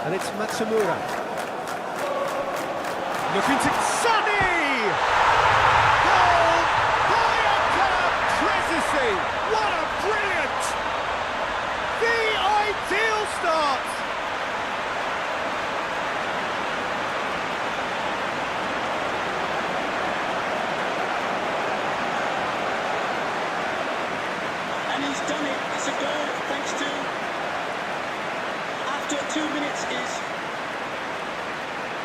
And it's Matsumura. Looking to Sunny! Goal by Jakarta! What a brilliant! The ideal start! And he's done it. It's a goal thanks to, after 2 minutes, is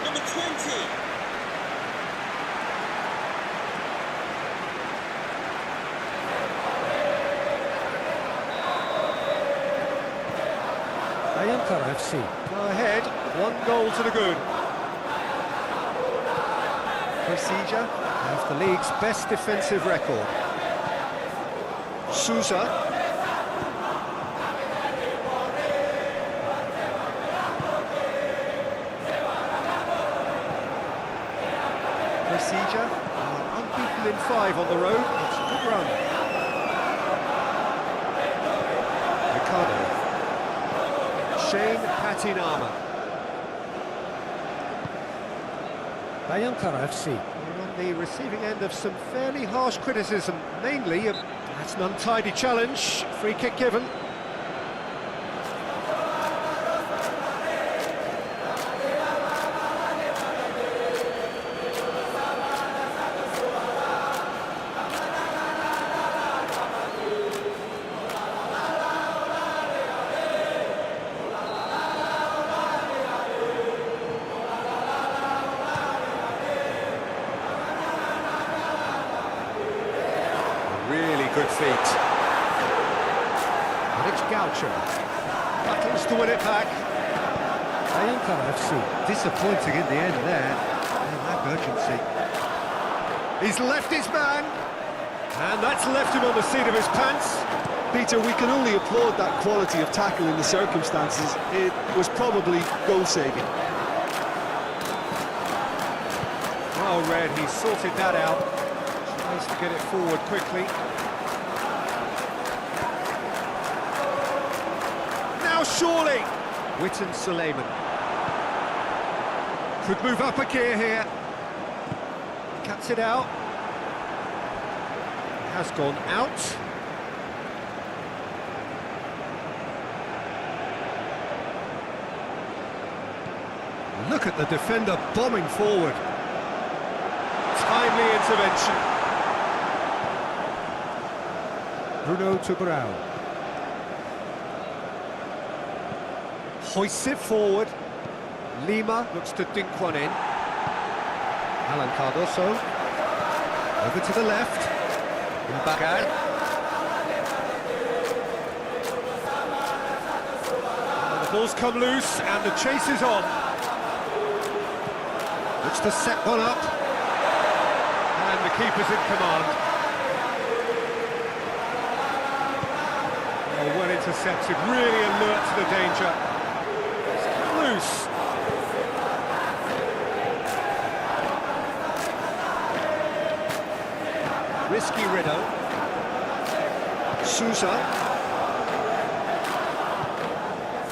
number 20. Jakarta FC go ahead, 1 goal to the good. Persija have the league's best defensive record. Sousa. Persija are unbeaten in 5 on the road. It's a good run. Ricardo. Shane Patinama. Jakarta FC. We're on the receiving end of some fairly harsh criticism, mainly that's an untidy challenge, free kick given. Really good feet. And it's Gaucho. Battles to win it back. Jakarta FC. Disappointing in the end there. And lack urgency. He's left his man. And that's left him on the seat of his pants. Peter, we can only applaud that quality of tackle in the circumstances. It was probably goal-saving. Well read, he sorted that out. Tries to get it forward quickly. Now surely! Witten Suleiman. Could move up a gear here. Cuts it out. Has gone out. Look at the defender bombing forward. Timely intervention. Bruno to Brown. Hoists it forward. Lima looks to dink one in. Alan Cardoso. Over to the left. Mbaga. And the ball's come loose and the chase is on. Looks to set one up. And the keeper's in command. Oh, well intercepted, really alert to the danger. It's come loose. Risky Riddle. Sousa.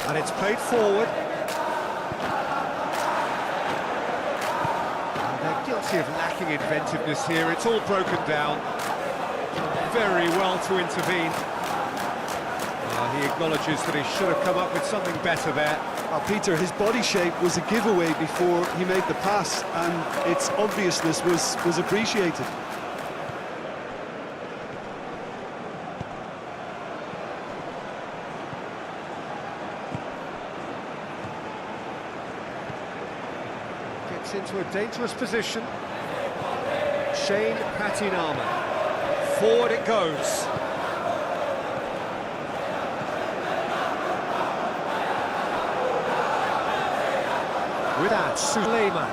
And it's played forward. Guilty of lacking inventiveness here, it's all broken down. Very well to intervene. He acknowledges that he should have come up with something better there. Peter, his body shape was a giveaway before he made the pass, and its obviousness was appreciated. Into a dangerous position. Shane Patinama. Forward it goes. With that, Suleiman.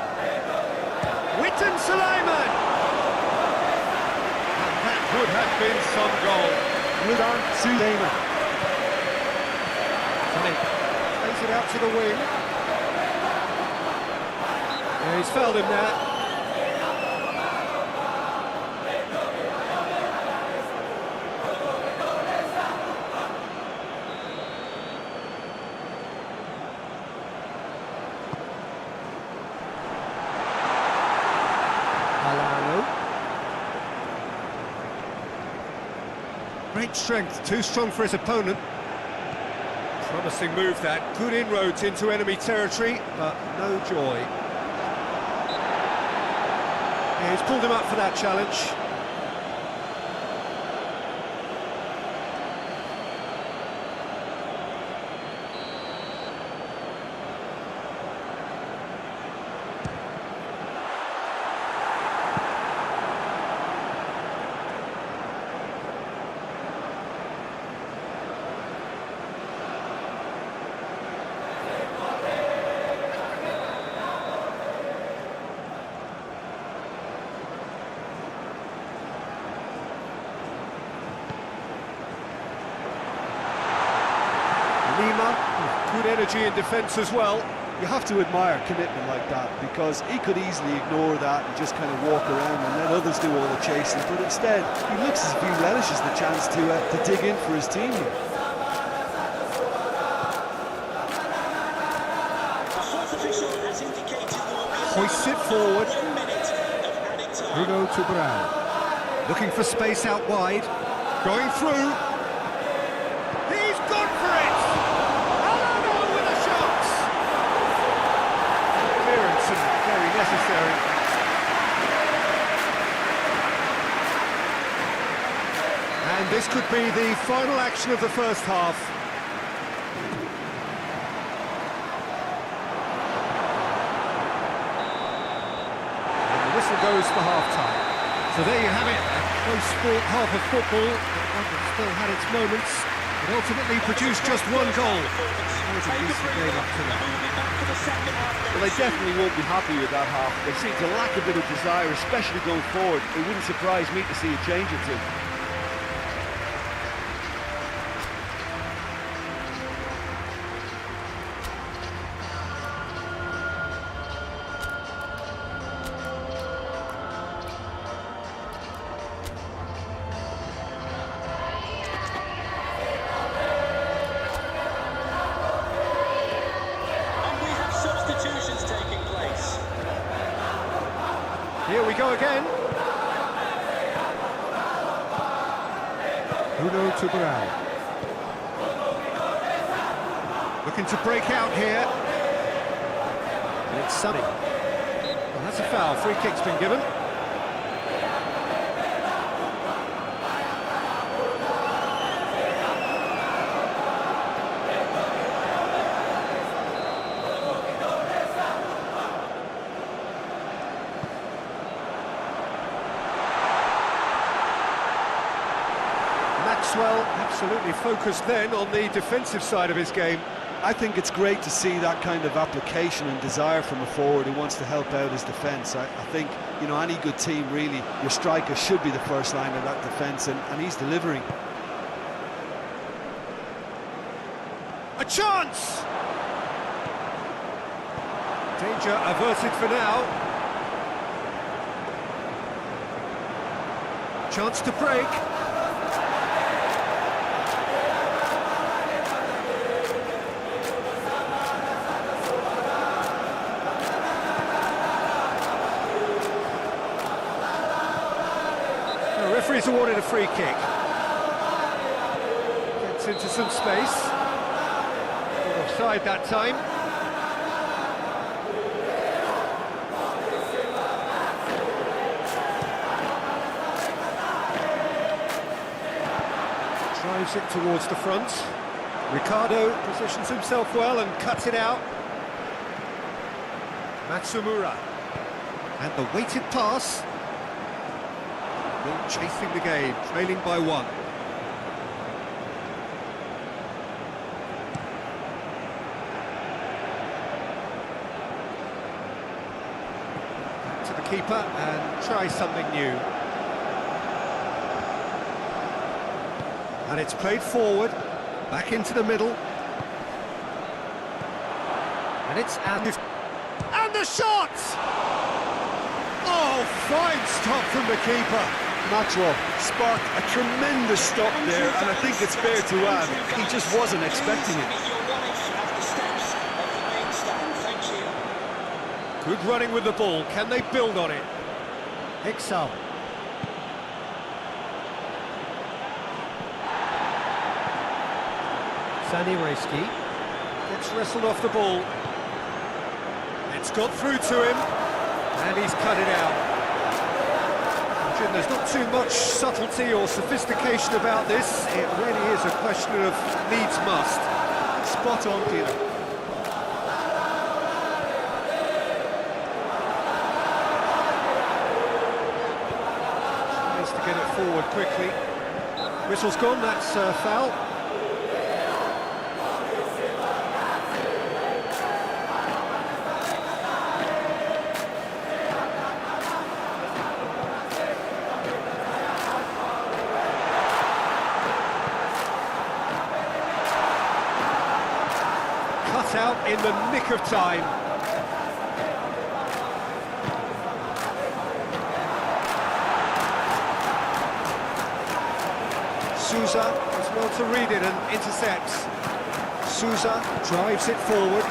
Witten Suleiman! And that would have been some goal. With that, Suleiman. Plays it out to the wing. Yeah, he's fouled him there. Great strength, too strong for his opponent. Promising move that, good inroads into enemy territory, but no joy. Yeah, he's pulled him up for that challenge. Good energy in defence as well. You have to admire commitment like that, because he could easily ignore that and just kind of walk around and let others do all the chasing, but instead he looks as if he relishes the chance to dig in for his team here. The fourth official has indicated there will be Hoists it forward. 1 minute of added time. Bruno to Brown. Looking for space out wide. Going through. He's gone for it! Alano with a shot! Clearance and very necessary. And this could be the final action of the first half. And the whistle goes for half-time. So there you have it, a close-fought half of football, but one that still had its moments, but ultimately produced just one goal. That was a decent game up to that. Well, they definitely won't be happy with that half. They seem to lack a bit of desire, especially going forward. It wouldn't surprise me to see a change or two. Substitutions taking place. Here we go again. Bruno to Brown. Looking to break out here. And it's Sonny. Well, that's a foul. Free kick's been given. Maxwell absolutely focused then on the defensive side of his game. I think it's great to see that kind of application and desire from a forward who wants to help out his defence. I think, you know, any good team, really, your striker should be the first line of that defence, and he's delivering. A chance! Danger averted for now. Chance to break. The referee's awarded a free kick. Gets into some space. Not offside that time. Drives it towards the front. Ricardo positions himself well and cuts it out. Matsumura. And the weighted pass. Still chasing the game, trailing by one. Back to the keeper and try something new. And it's played forward, back into the middle. And it's out. And the shot! Oh, fine stop from the keeper. Maxwell sparked a tremendous stop there, and I think it's fair to add, he just wasn't expecting it. Good running with the ball, can they build on it? Hixal. Gets wrestled off the ball. It's got through to him, and he's cut it out. Jim, there's not too much subtlety or sophistication about this. It really is a question of needs must. Spot on, Peter. Tries to get it forward quickly. Whistle's gone, that's foul. Cut out in the nick of time. Sousa is well to read it and intercepts. Sousa drives it forward.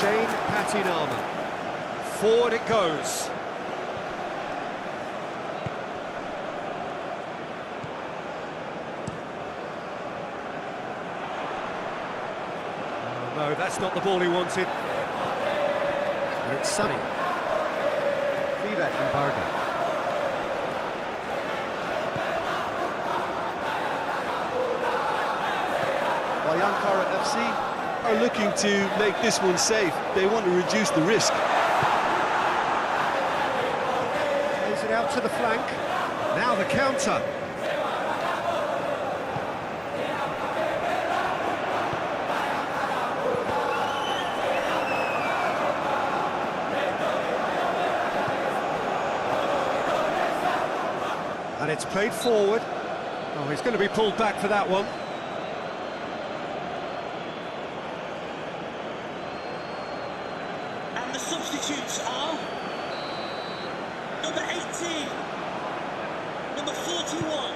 Shane Patinama. Forward it goes. Oh, no, that's not the ball he wanted. And it's Sunny. Vivat and Barga. Jakarta FC are looking to make this one safe. They want to reduce the risk. Plays it out to the flank. Now the counter. And it's played forward. Oh, he's going to be pulled back for that one. The substitutes are number 18, number 41.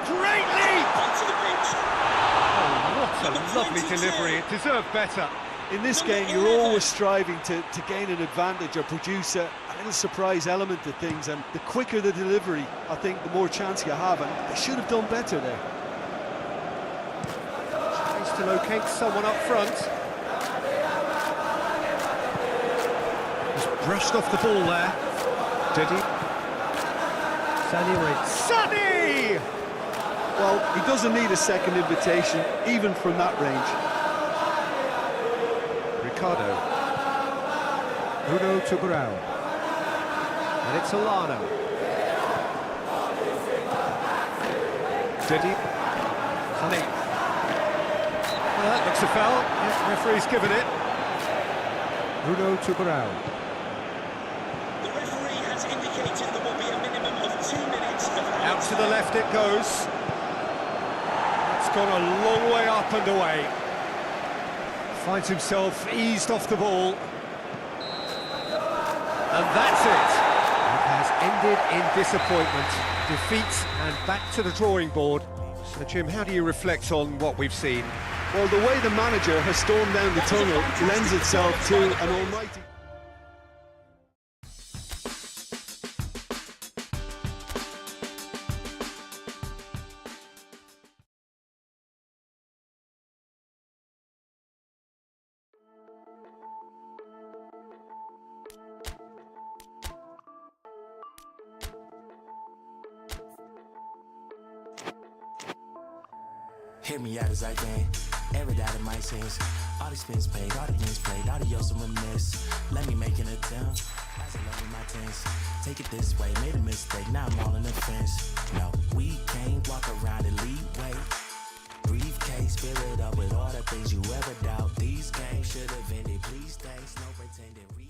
Great lead! Onto the pitch. Oh, what a lovely 22. delivery. It deserved better. In this game, you're always striving to gain an advantage or produce a little surprise element to things, and the quicker the delivery, I think, the more chance you have, and they should have done better there. Tries to locate someone up front. Brushed off the ball there. Did he? Sunny! Well, he doesn't need a second invitation, even from that range. Ricardo. Bruno to Brown. And it's Alano. Did he? Sunny. Well, that looks a foul. Yeah, referee's given it. Bruno to Brown. Indicated there will be a minimum of 2 minutes of Out to the left it goes. That's gone a long way up and away. Finds himself eased off the ball. And that's it. It has ended in disappointment, defeat, and back to the drawing board. So, Jim, how do you reflect on what we've seen? Well, the way the manager has stormed down the tunnel lends itself to an almighty... Hit me out as I can, every doubt in my sense. All the spins paid, all the games played, all the yells and reminisce. Let me make an attempt, as I love in my tens. Take it this way, made a mistake, now I'm all in the fence. No, we can't walk around and lead way. Briefcase, fill it up with all the things you ever doubt. These games should have ended, please thanks, no pretending replay.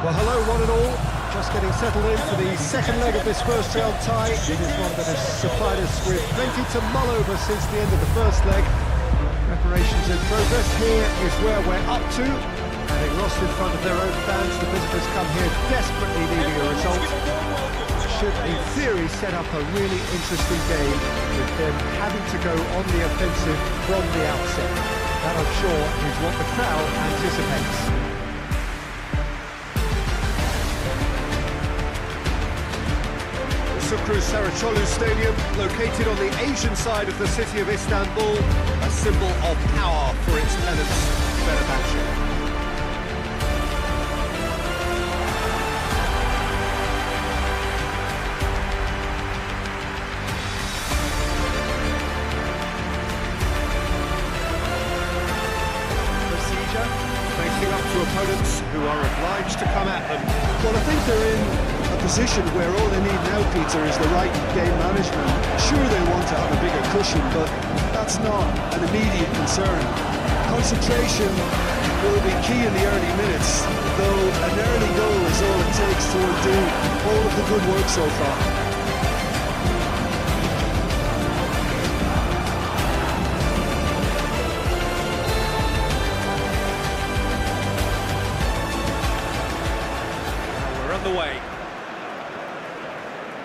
Well, hello one and all. Just getting settled in for the second leg of this first round tie. It is one that has supplied us with plenty to mull over since the end of the first leg. Preparations in progress. Here is where we're up to. Having lost in front of their own fans, the visitors come here desperately needing a result. Should, in theory, set up a really interesting game with them having to go on the offensive from the outset. That, I'm sure, is what the crowd anticipates. Sukru Saraçoğlu Stadium, located on the Asian side of the city of Istanbul, a symbol of power for its tenants, Fenerbahce. Persija, facing up to opponents who are obliged to come at them. Well, I think they're in a position where all they need now, Peter, is the right game management. Sure, they want to have a bigger cushion, but that's not an immediate concern. Concentration will be key in the early minutes, though an early goal is all it takes to undo all of the good work so far. We're on the way.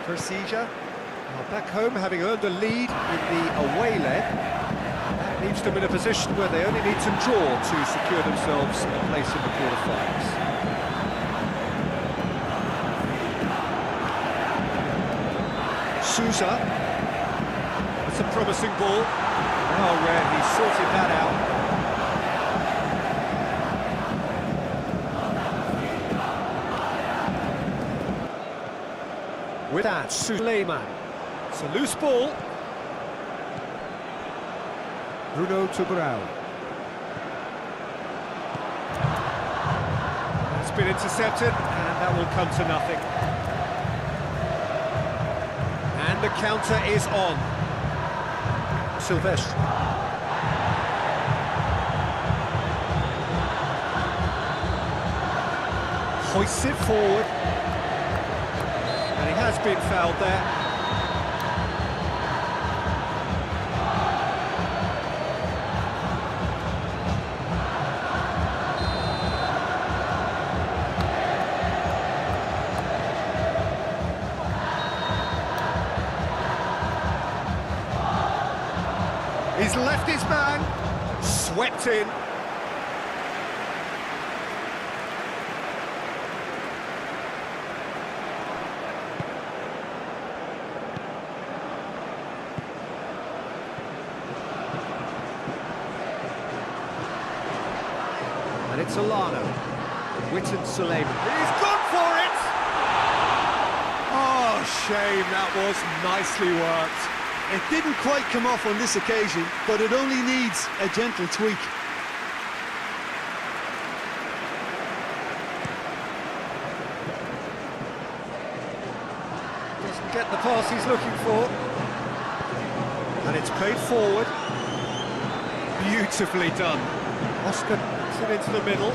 Persija are back home, having earned a lead in the away leg. That leaves them in a position where they only need to draw to secure themselves a place in the quarter-finals. Sousa. That's a promising ball. Oh, where he sorted that out. With that, Suleiman. It's a loose ball. Bruno to Brown. It's been intercepted, and that will come to nothing. And the counter is on. Silvestre. Hoists it forward. And he has been fouled there. He's left his man, swept in. And it's Alano. Witten Suleiman. He's gone for it! Oh, shame, that was nicely worked. It didn't quite come off on this occasion, but it only needs a gentle tweak. Doesn't get the pass he's looking for. And it's played forward. Beautifully done. Oscar puts it into the middle.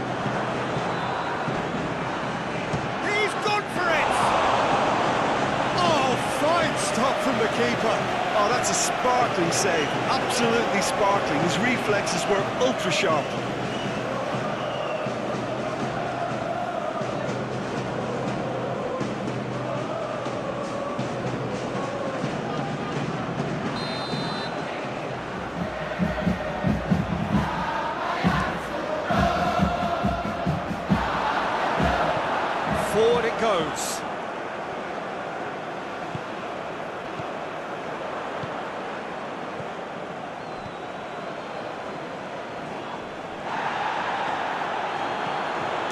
He's gone for it! Oh, fine stop from the keeper. Oh, that's a sparkling save. Absolutely sparkling. His reflexes were ultra sharp. Forward it goes.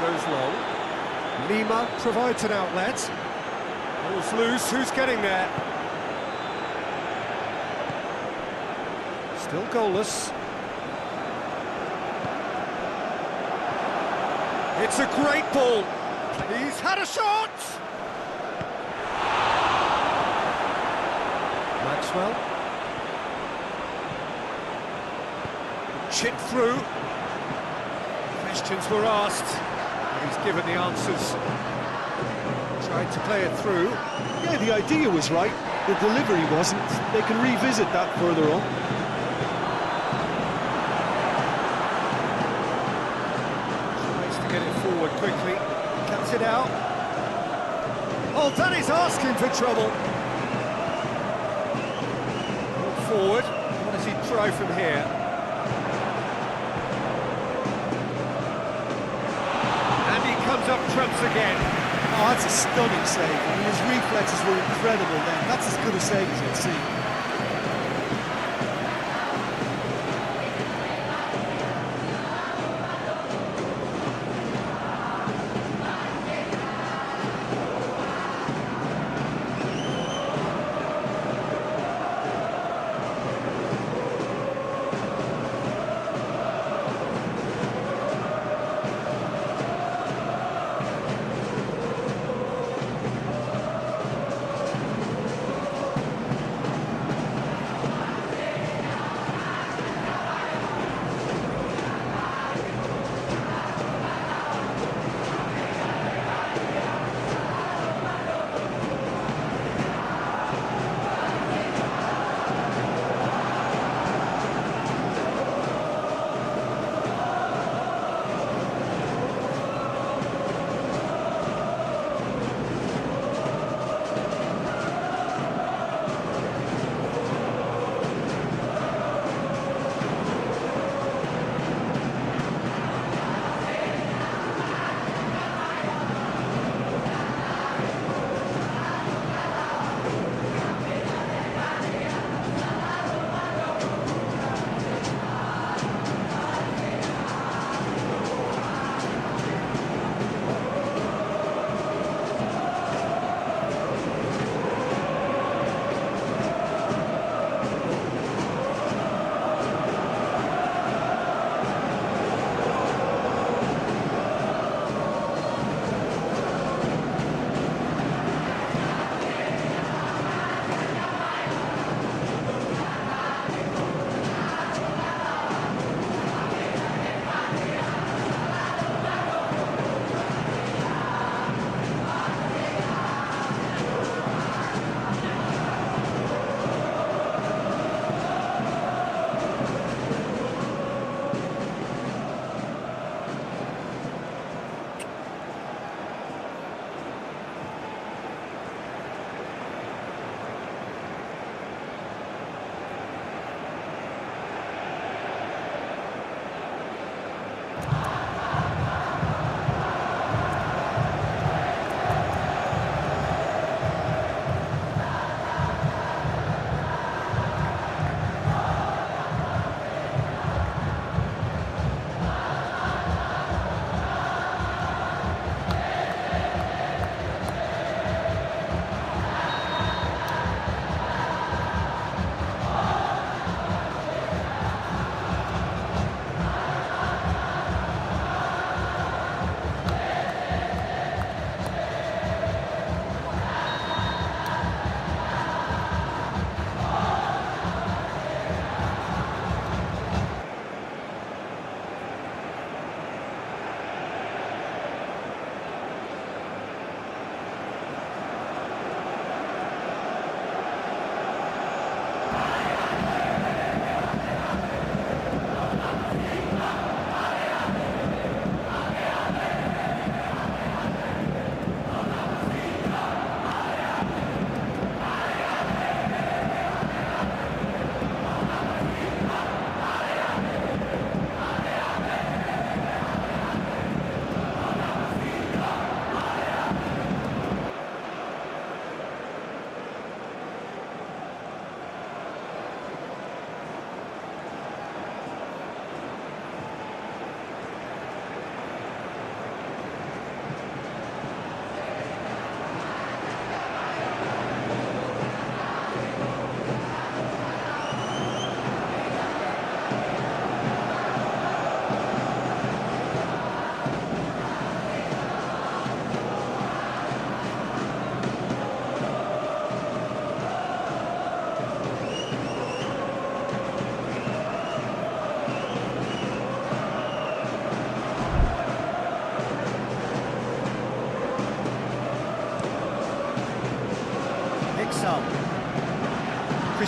Goes long. Lima provides an outlet. Ball's loose, who's getting there? Still goalless. It's a great ball. He's had a shot! Maxwell. Chip through. Questions were asked. He's given the answers. Tried to play it through. Yeah, the idea was right, the delivery wasn't. They can revisit that further on. Tries to get it forward quickly. Cuts it out. Oh, that is asking for trouble. Forward. What does he try from here? And he comes up trumps again. Oh, that's a stunning save. I mean, his reflexes were incredible then. That's as good a save as you'll see.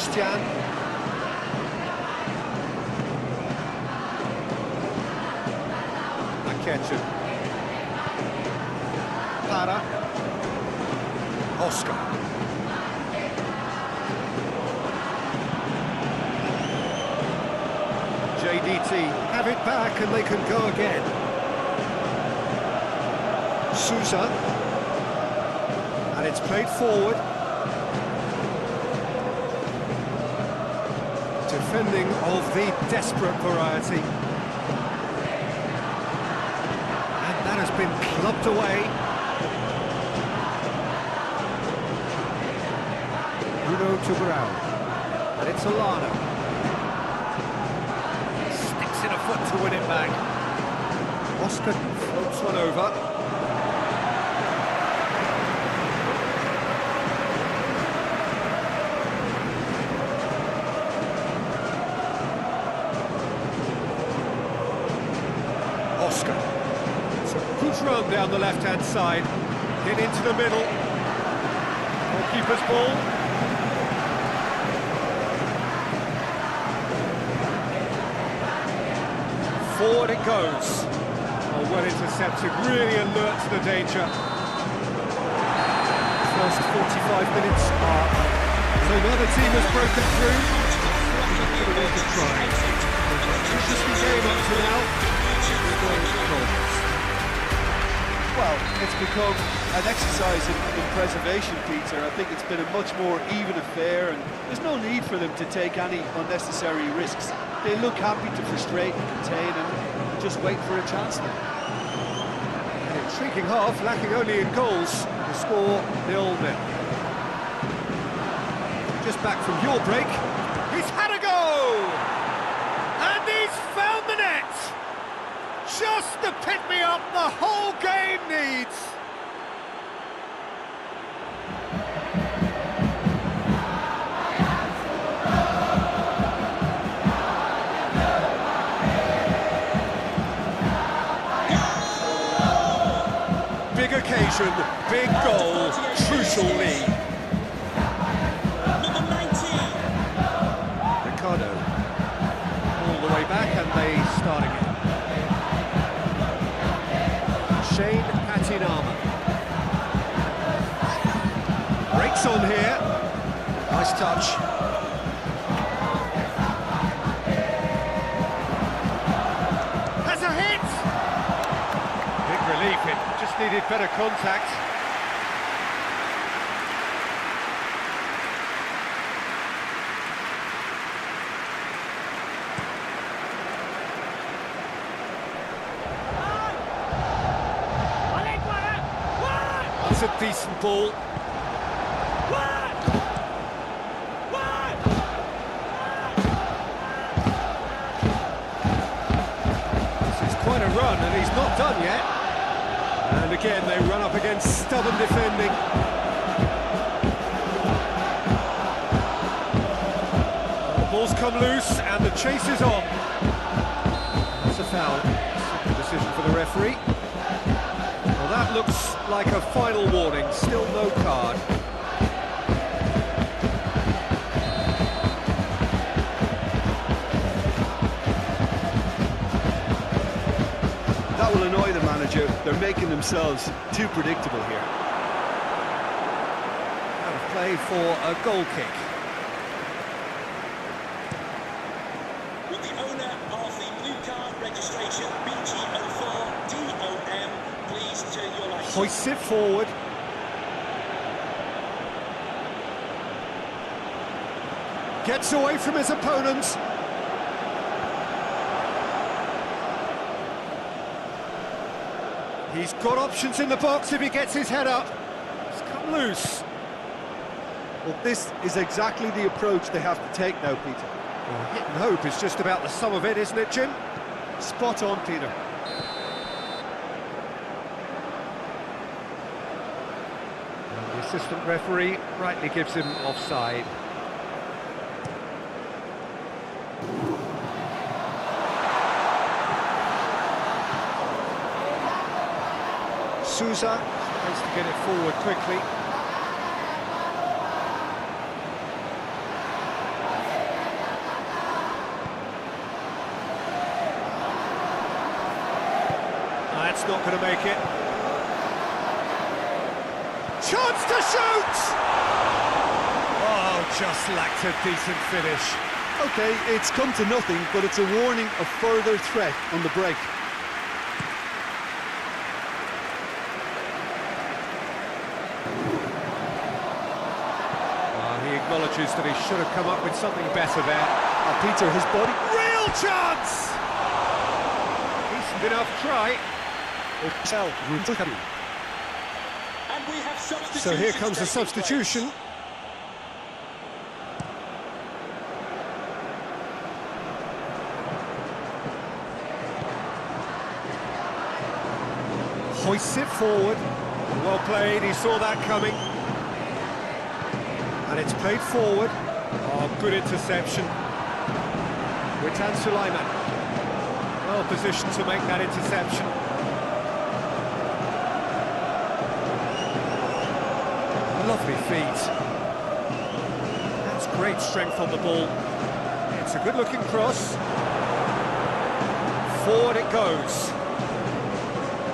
Christian. Akechi. Para. Oscar. JDT have it back and they can go again. Sousa. And it's played forward. Defending of the desperate variety. And that has been clubbed away. Bruno to Brown. And it's Alana. Sticks in a foot to win it back. Oscar floats one over. Oscar. It's a good run down the left-hand side. In into the middle. Goalkeeper's ball. Forward it goes. Oh, well intercepted, really alert to the danger. First 45 minutes are up. So another team has broken through. Interesting game up to now. Well, it's become an exercise in preservation, Peter. I think it's been a much more even affair, and there's no need for them to take any unnecessary risks. They look happy to frustrate and contain and just wait for a chance now. An intriguing half, lacking only in goals. The score 0-0. Just back from your break. He's had a go! And he's found the net! Just the pick-me-up the whole game needs! Big occasion, big goal, crucial lead. Number 19. Ricardo. All the way back and they start again. Shane Patinama. Breaks on here. Nice touch. Has a hit! Big relief, it just needed better contact. That's a decent ball. This is quite a run, and he's not done yet. And again, they run up against stubborn defending. The ball's come loose, and the chase is on. That's a foul. Decision for the referee. Well, that looks like a final warning, still no card. That will annoy the manager. They're making themselves too predictable here. Out of play for a goal kick. With the owner of the blue card registration, BG04DOM, please turn your lights on. Hoists it forward. Gets away from his opponents. He's got options in the box if he gets his head up. It's come loose. Well, this is exactly the approach they have to take now, Peter. Well, hit and hope is just about the sum of it, isn't it, Jim? Spot on, Peter. And the assistant referee rightly gives him offside. Sousa tries to get it forward quickly. that's not going to make it. Chance to shoot! Oh, just lacked a decent finish. Okay, it's come to nothing, but it's a warning of further threat on the break. He acknowledges that he should have come up with something better there. Peter, his body... Real chance! Decent enough try. And we have substitutions. So here comes the taking substitution. place. Hoists it forward. Well played, he saw that coming. And it's played forward. Oh, good interception. Witan Sulaiman. Well positioned to make that interception. Lovely feet. That's great strength on the ball. It's a good-looking cross. Forward it goes.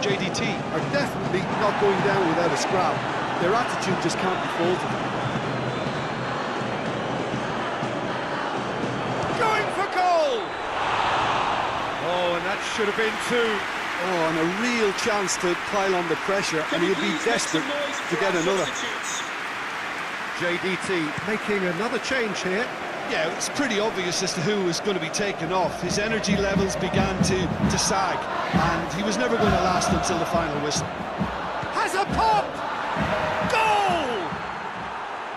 JDT are definitely not going down without a scrap. Their attitude just can't be faulted. Going for goal! Oh, and that should have been two. Oh, and a real chance to pile on the pressure, and he'll be desperate to get another. JDT making another change here. Yeah, it's pretty obvious as to who was going to be taken off. His energy levels began to sag, and he was never going to last until the final whistle. Has a pop! Goal!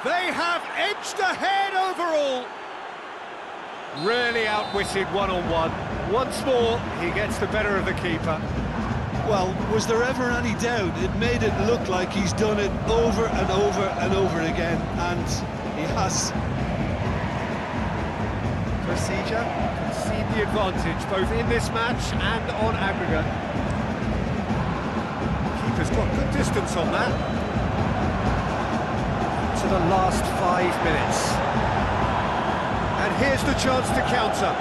They have edged ahead overall. Really outwitted one-on-one. Once more, he gets the better of the keeper. Well, was there ever any doubt? It made it look like he's done it over and over and over again, and he has. Persija concede the advantage both in this match and on aggregate. Keeper's got good distance on that. To the last 5 minutes. And here's the chance to counter.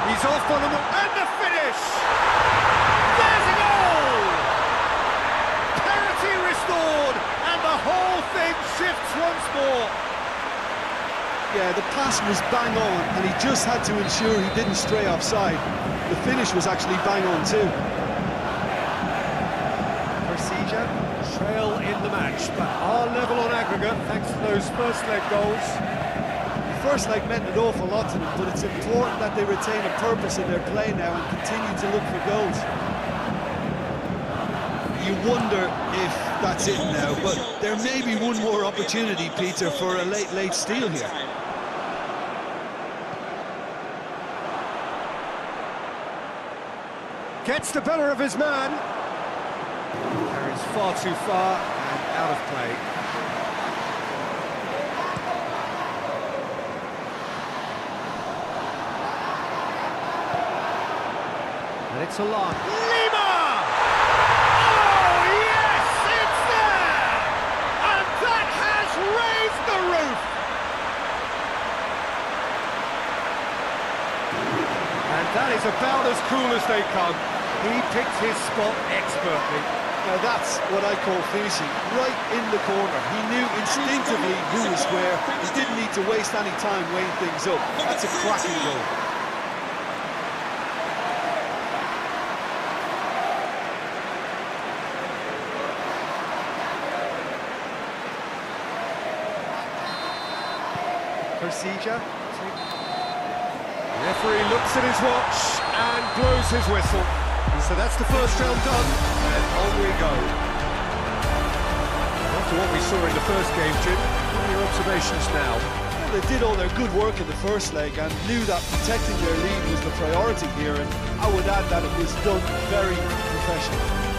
He's off on him, and the finish! There's a goal! Parity restored, and the whole thing shifts once more. Yeah, the pass was bang on, and he just had to ensure he didn't stray offside. The finish was actually bang on too. Persija trail in the match, but are level on aggregate thanks to those first leg goals. The first leg meant an awful lot to them, but it's important that they retain a purpose in their play now and continue to look for goals. You wonder if that's it now, but there may be one more opportunity, Peter, for a late steal here. Gets the better of his man. Carries far too far and out of play. And it's a long. Lima! Oh, yes, it's there! And that has raised the roof! And that is about as cool as they come. He picked his spot expertly. Now that's what I call finishing, right in the corner. He knew instinctively who was where. He didn't need to waste any time weighing things up. That's a cracking goal. Persija. Referee looks at his watch and blows his whistle. So that's the first round done, and on we go. After what we saw in the first game, Jim, what are your observations now? Well, they did all their good work in the first leg and knew that protecting their lead was the priority here, and I would add that it was done very professionally.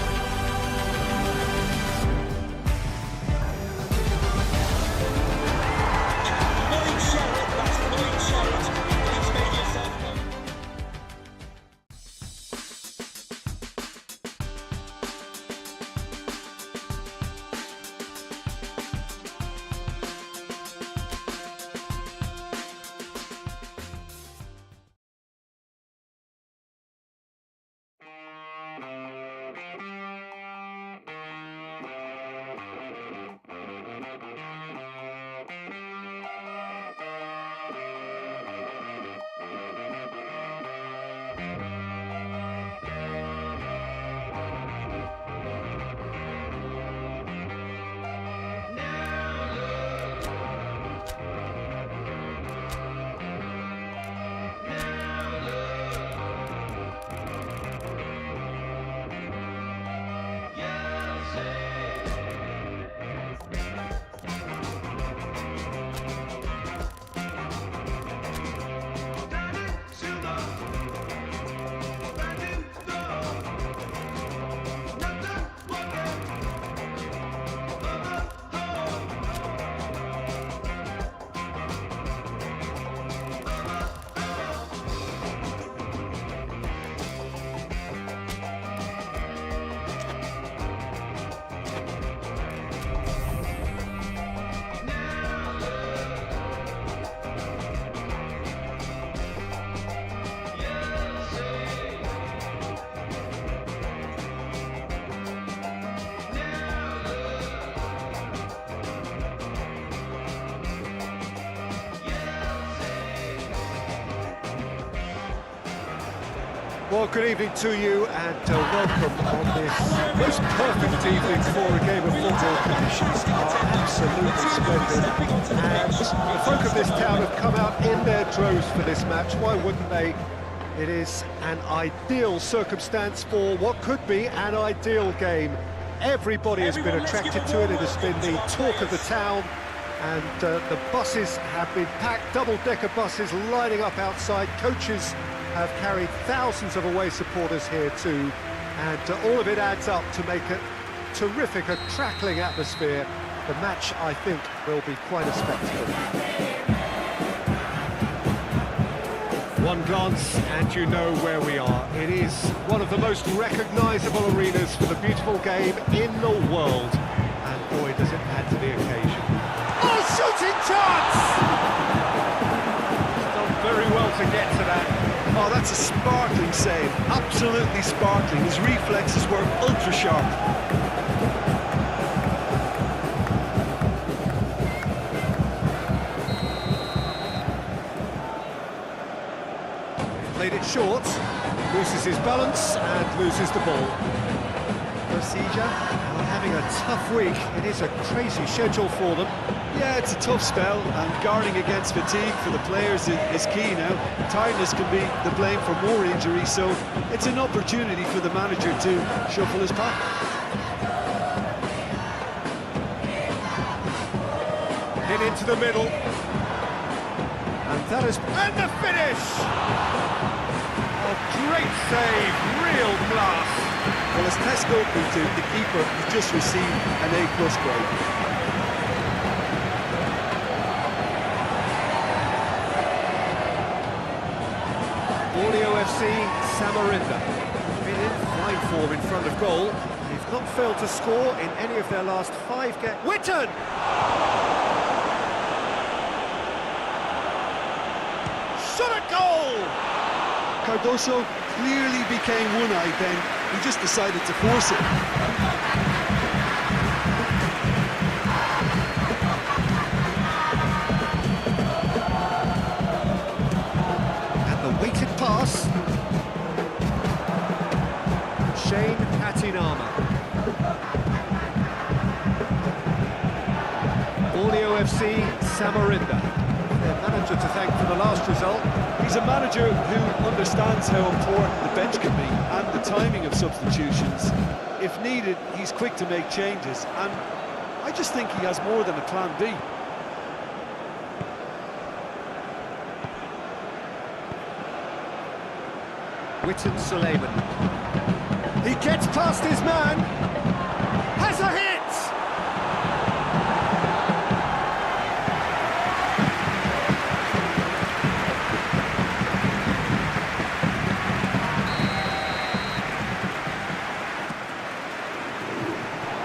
Well, good evening to you and welcome on this most perfect evening for a game of football. Conditions are absolutely splendid and the folk of this town have come out in their droves for this match. Why wouldn't they? It is an ideal circumstance for what could be an ideal game. Everybody has been attracted to it. It has been the talk of the town. And the buses have been packed, double-decker buses lining up outside. Coaches have carried thousands of away supporters here too. And all of it adds up to make a terrific, a crackling atmosphere. The match, I think, will be quite a spectacle. One glance and you know where we are. It is one of the most recognisable arenas for the beautiful game in the world. And boy, does it add to the occasion. Oh, shooting chance! He's done very well to get to that. Oh, that's a sparkling save, absolutely sparkling. His reflexes were ultra sharp. Played it short, loses his balance and loses the ball. Persija are having a tough week. It is a crazy schedule for them. Yeah, it's a tough spell, and guarding against fatigue for the players is key now. Tiredness can be the blame for more injuries, so it's an opportunity for the manager to shuffle his pack. Hit into the middle. And that is... and the finish! A great save, real class. Well, as Tesco to the keeper, has just received an A+ grade. FC Samarinda. Been in fine form in front of goal. They've not failed to score in any of their last 5 games. Witten! Shot a goal! Cardoso clearly became one-eyed then. He just decided to force it. Weighted pass. Shane Patinama. Borneo FC Samarinda. Their manager to thank for the last result. He's a manager who understands how important the bench can be and the timing of substitutions. If needed, he's quick to make changes, and I just think he has more than a plan B. Witten Suleiman. He gets past his man. Has a hit!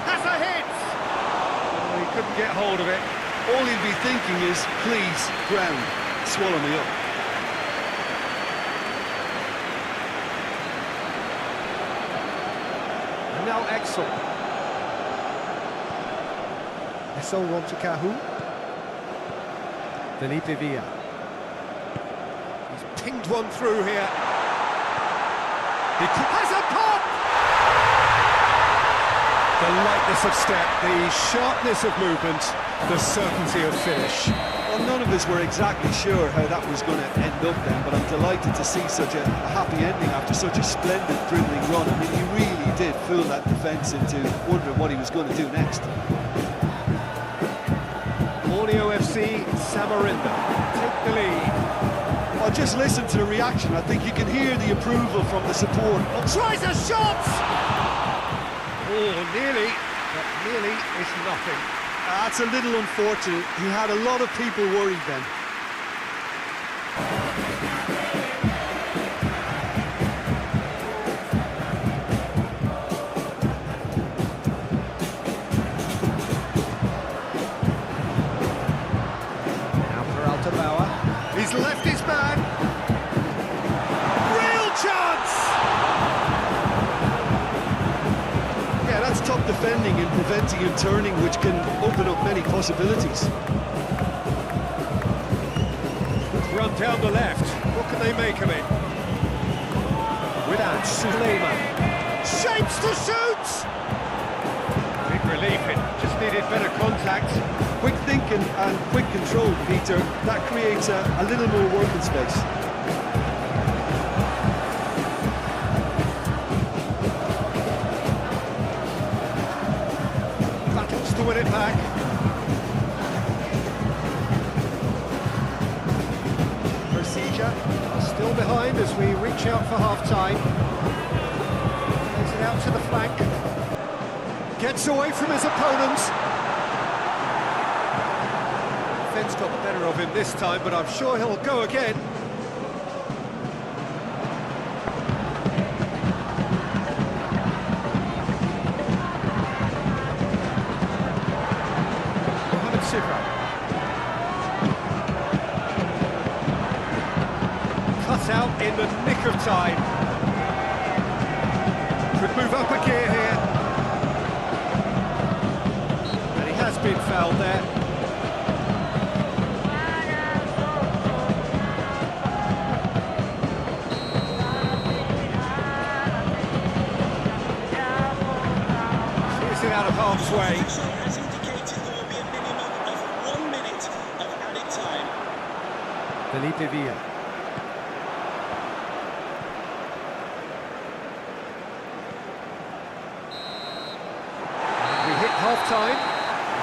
Has a hit! Oh, he couldn't get hold of it. All he'd be thinking is, please, ground, swallow me up. Now Axel. Axel on to Kahu. Felipe Villa. He's pinged one through here. He has a pop! The lightness of step, the sharpness of movement, the certainty of finish. Well, none of us were exactly sure how that was going to end up then, but I'm delighted to see such a happy ending after such a splendid dribbling run. I mean, he really did fool that defence into wondering what he was going to do next. Borneo FC Samarinda take the lead. Well, just listen to the reaction. I think you can hear the approval from the support. Tries a shot! Oh, nearly, but nearly is nothing. That's a little unfortunate. He had a lot of people worried then. He's left his man. Real chance! Yeah, that's top defending and preventing him turning, which can open up many possibilities. Run down the left. What can they make of it? Without Suleiman. Shapes to shoot! Big relief, it just needed better contact. Quick thinking and quick control, Peter. That creates a little more working space. Battles to win it back. Persija are still behind as we reach out for half-time. Plays it out to the flank. Gets away from his opponents. Defence got the better of him this time, but I'm sure he'll go again. Cut out in the nick of time. Could move up a gear here. And he has been fouled there. Clears it out of harm's way. Has indicated there will be a minimum of 1 minute of added time. Felipe Villa. We hit half-time.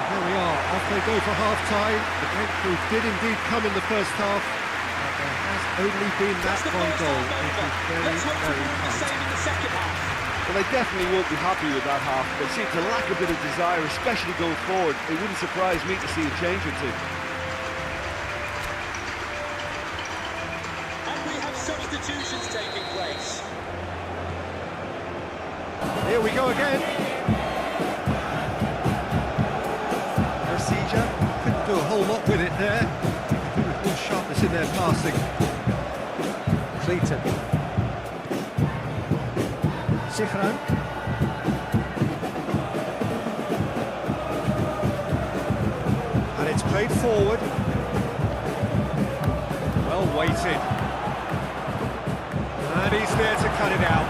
Here we are, off they go for half-time. The breakthrough did indeed come in the first half, but there has only been that one goal, which is very, very tight. In the second half. Well, they definitely won't be happy with that half. They seem to lack a bit of desire, especially going forward. It wouldn't surprise me to see a change or two. And we have substitutions taking place. Here we go again. Persija couldn't do a whole lot with it there. Could do with more sharpness in their passing. Clayton. Zihran. And it's played forward. Well weighted. And he's there to cut it out.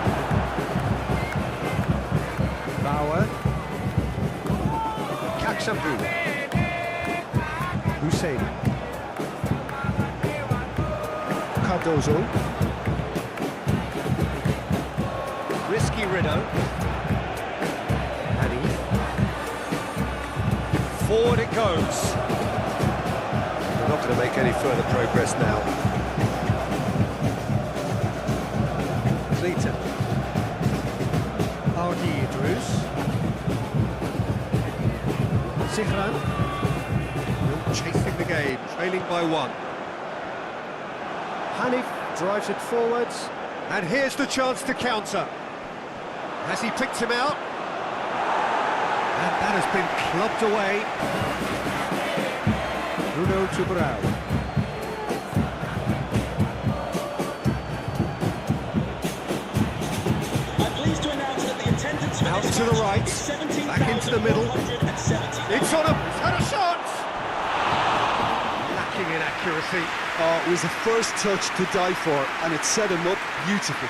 Bauer. Kaksambu. Hussein. Cardozo. Risky Riddle. Addy. Forward it goes. They're not going to make any further progress now. Clayton. Ardi Idrus. Zihran. Chasing the game, trailing by 1. Hanif drives it forwards. And here's the chance to counter. Has he picked him out? And that has been clubbed away. Bruno Tubrau. I'm pleased to announce that the attendance for Out this to the match right, is back into the middle. 17,170. It's on him, he's had a shot! Lacking in accuracy. Oh, it was a first touch to die for, and it set him up beautifully.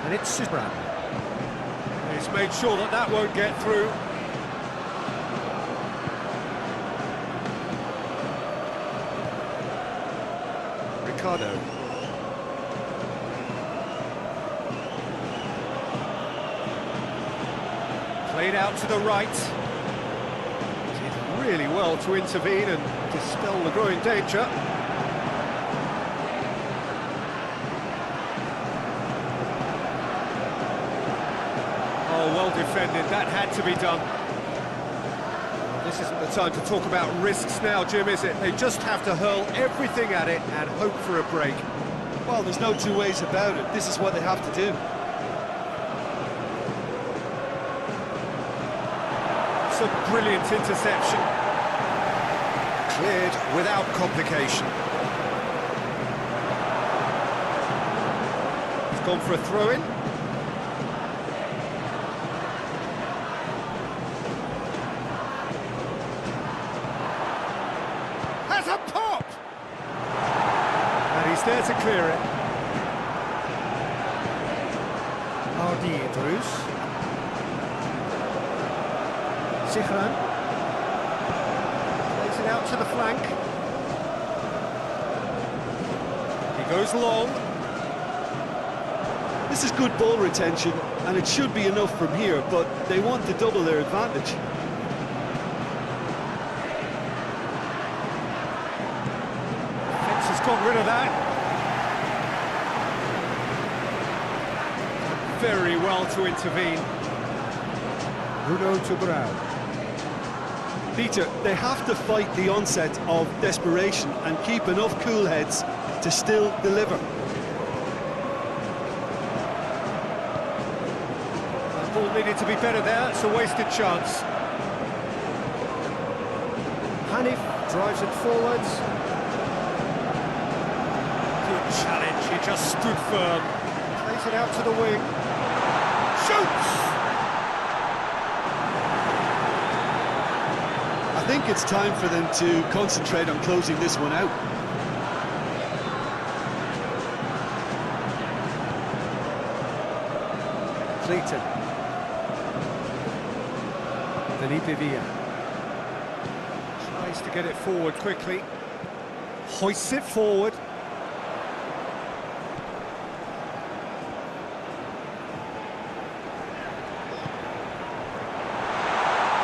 And it's Zihran. He's made sure that that won't get through. Ricardo. Played out to the right. Did really well to intervene and dispel the growing danger. Oh, well defended, that had to be done. Well, this isn't the time to talk about risks now, Jim, is it? They just have to hurl everything at it and hope for a break. Well, there's no two ways about it. This is what they have to do. It's a brilliant interception. Cleared without complication. gone for a throw-in. Has a pop! And he's there to clear it. Hardy Bruce. Sichran. Plays it out to the flank. He goes long. This is good ball retention, and it should be enough from here, but they want to double their advantage. Fence has got rid of that. Very well to intervene. Bruno to Brown. Peter, they have to fight the onset of desperation and keep enough cool heads to still deliver. The ball needed to be better there, it's a wasted chance. Hanif drives it forwards. Good challenge, he just stood firm. Plays it out to the wing. Shoots! I think it's time for them to concentrate on closing this one out. Clayton. Felipe Villa. Tries to get it forward quickly. Hoists it forward.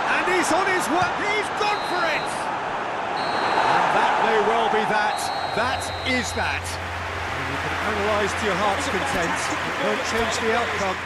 And he's on his way. He's gone for it! And that may well be that. That is that. And you can analyse to your heart's content. It won't change the outcome.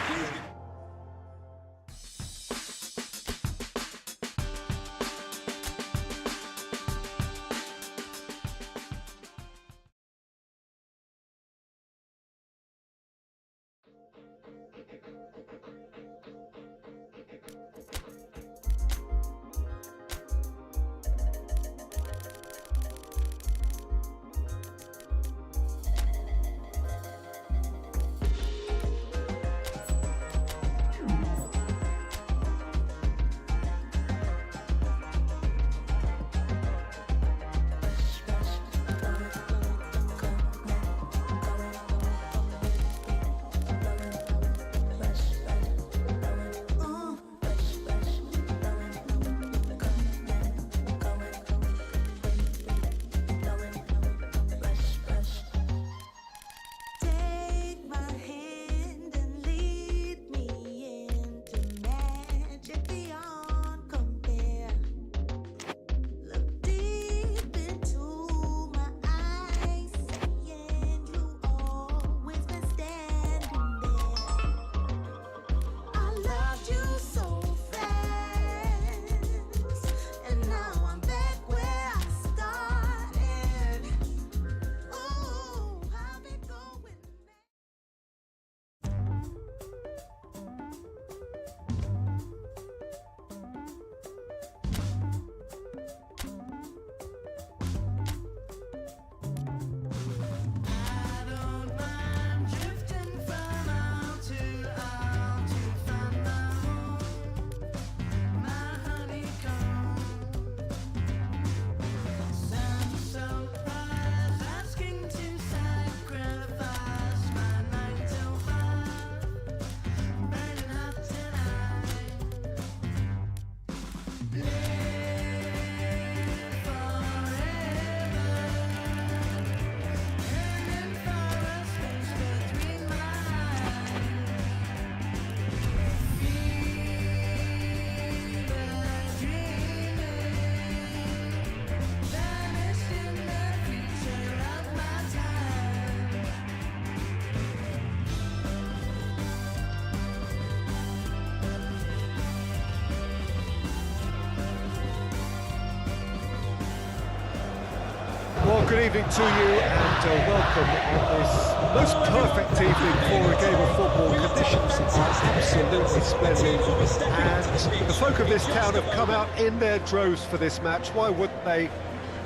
Well, good evening to you and welcome on this most perfect evening for a game of football. Conditions are absolutely splendid and the folk of this town have come out in their droves for this match. Why wouldn't they?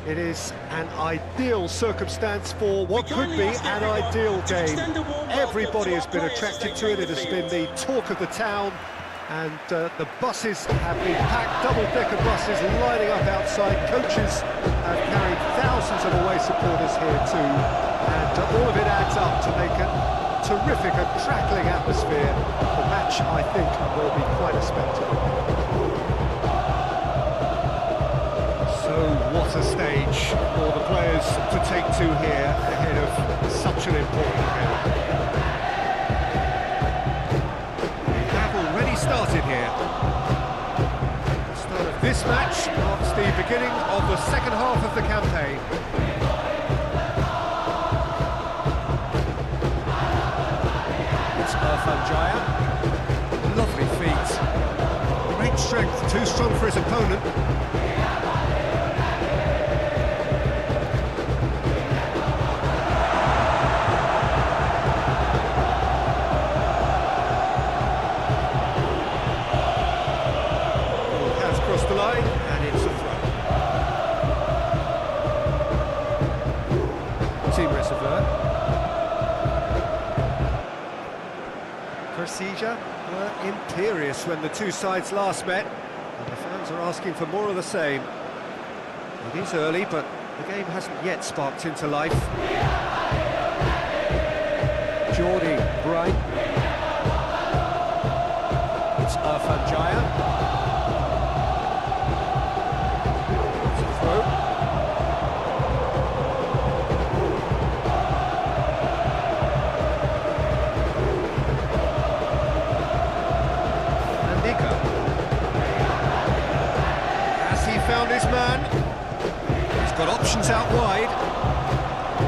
It is an ideal circumstance for what We could kindly be ask an everyone ideal to game. extend a warm welcome Everybody to has our been players as attracted they to it. take It has the been the field. talk of the town, and the buses have been packed, double-decker buses lining up outside. Coaches have carried thousands of away supporters here too, and all of it adds up to make a terrific and crackling atmosphere. The match, I think, will be quite a spectacle. So what a stage for the players to take to here ahead of such an important game. We have already started here. The start of this match marks the beginning of the second half of the campaign. It's Irfan Jaya. Lovely feet. Great strength, too strong for his opponent. The line, and it's a throw. Team reservoir. Persija were imperious when the two sides last met, and the fans are asking for more of the same. It is early, but the game hasn't yet sparked into life. Jordi, Bright. It's Irfan Jaya. Found his man. He's got options out wide.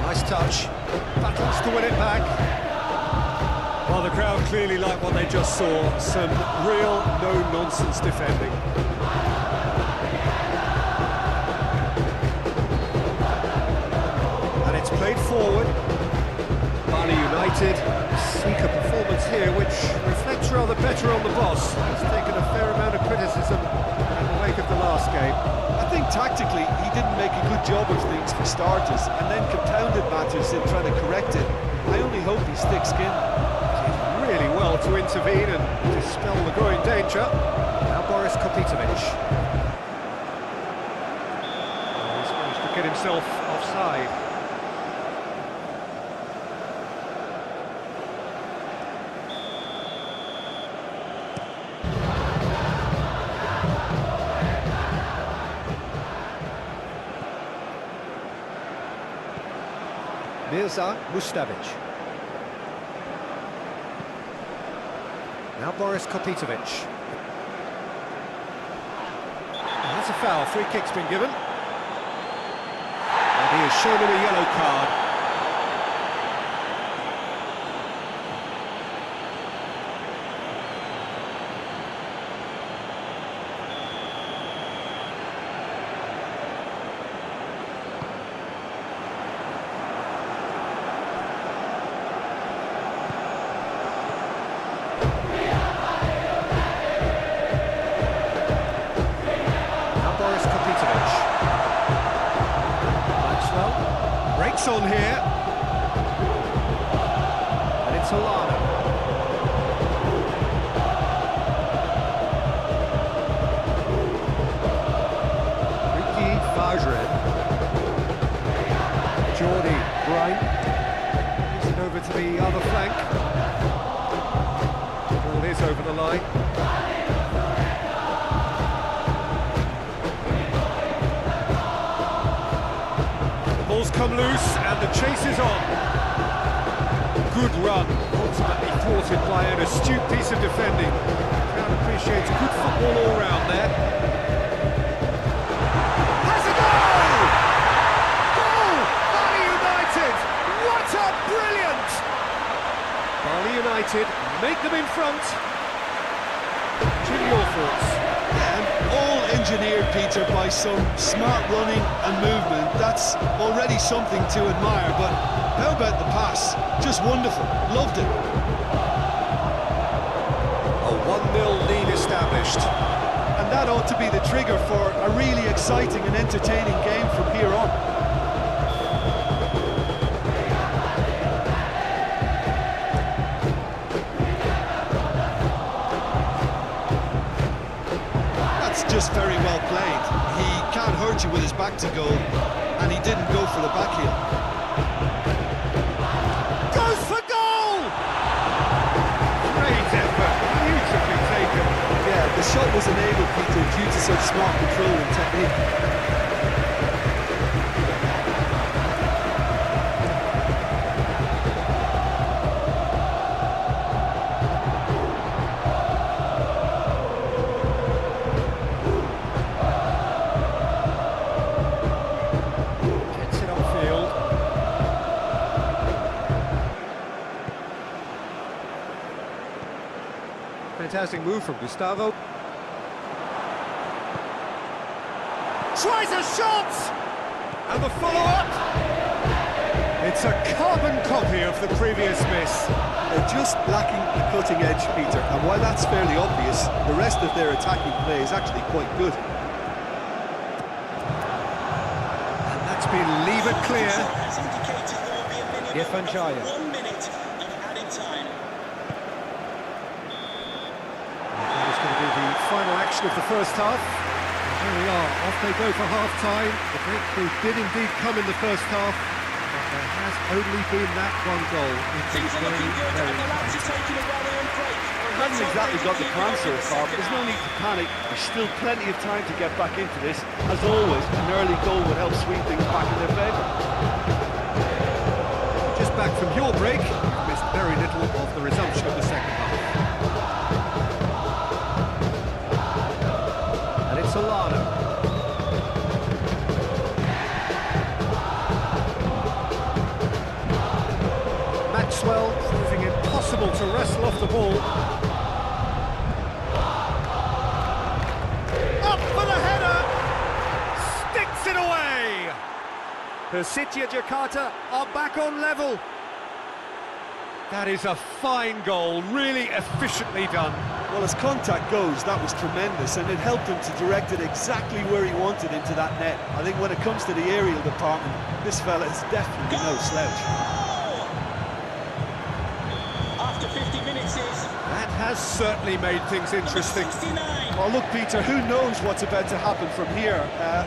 Nice touch. Battles to win it back. Well, the crowd clearly like what they just saw. Some real no-nonsense defending. And it's played forward. Bali United seek a performance here which reflects rather better on the boss. He's taken a fair amount of criticism in the wake of the last game. I think tactically he didn't make a good job of things for starters, and then compounded matters in trying to correct it. I only hope he's thick-skinned. Did really well to intervene and dispel the growing danger. Now Boris Kopitovic. He's managed to get himself offside. Mirza Mustavic. Now Boris Kopitovic. That's a foul, free kick's been given. And he has shown him a yellow card. Breaks on here, and it's Alana. Ricky Fajred. Jordi, Bright. Gives it over to the other flank. Ball is over the line. Ball's come loose and the chase is on. Good run, ultimately thwarted by an astute piece of defending. The crowd appreciates good football all round there. Has a goal! Goal! Bali United! What a brilliant! Bali United make them in front. Jim, your thoughts? All engineered, Peter, by some smart running and movement. That's already something to admire, but how about the pass? Just wonderful. Loved it. A 1-0 lead established. And that ought to be the trigger for a really exciting and entertaining game from here on. That's just very well played. He can't hurt you with his back to goal, and he didn't go for the back heel. Goes for goal! Great effort, beautifully taken. Yeah, the shot was enabled, Peter, due to such smart control and technique. Gets it upfield. Fantastic move from Gustavo. Tries a shot! And the follow-up! It's a carbon copy of the previous miss. They're just lacking the cutting edge, Peter, and while that's fairly obvious, the rest of their attacking play is actually quite good. And that's been levered clear. Has indicated there will be a minimum Irfan Jaya. of 1 minute of added time. That is going to be the final action of the first half. And here we are, off they go for half-time. The breakthrough did indeed come in the first half, but there has only been that one goal. It Things is are very, looking good, very and the lads are tight. taking a well-earned break. Haven't exactly got the plan so far, but there's no need to panic. There's still plenty of time to get back into this. As always, an early goal would help swing things back in their favour. Just back from your break, you've missed very little of the resumption of the second half. And it's Alana. Maxwell proving impossible to wrestle off the ball. Up for the header! Sticks it away! Persija Jakarta are back on level. That is a fine goal, really efficiently done. Well, as contact goes, that was tremendous, and it helped him to direct it exactly where he wanted into that net. I think when it comes to the aerial department, this fella is definitely no slouch. After 50 minutes is That has certainly made things interesting. 69. Well, look, Peter, who knows what's about to happen from here?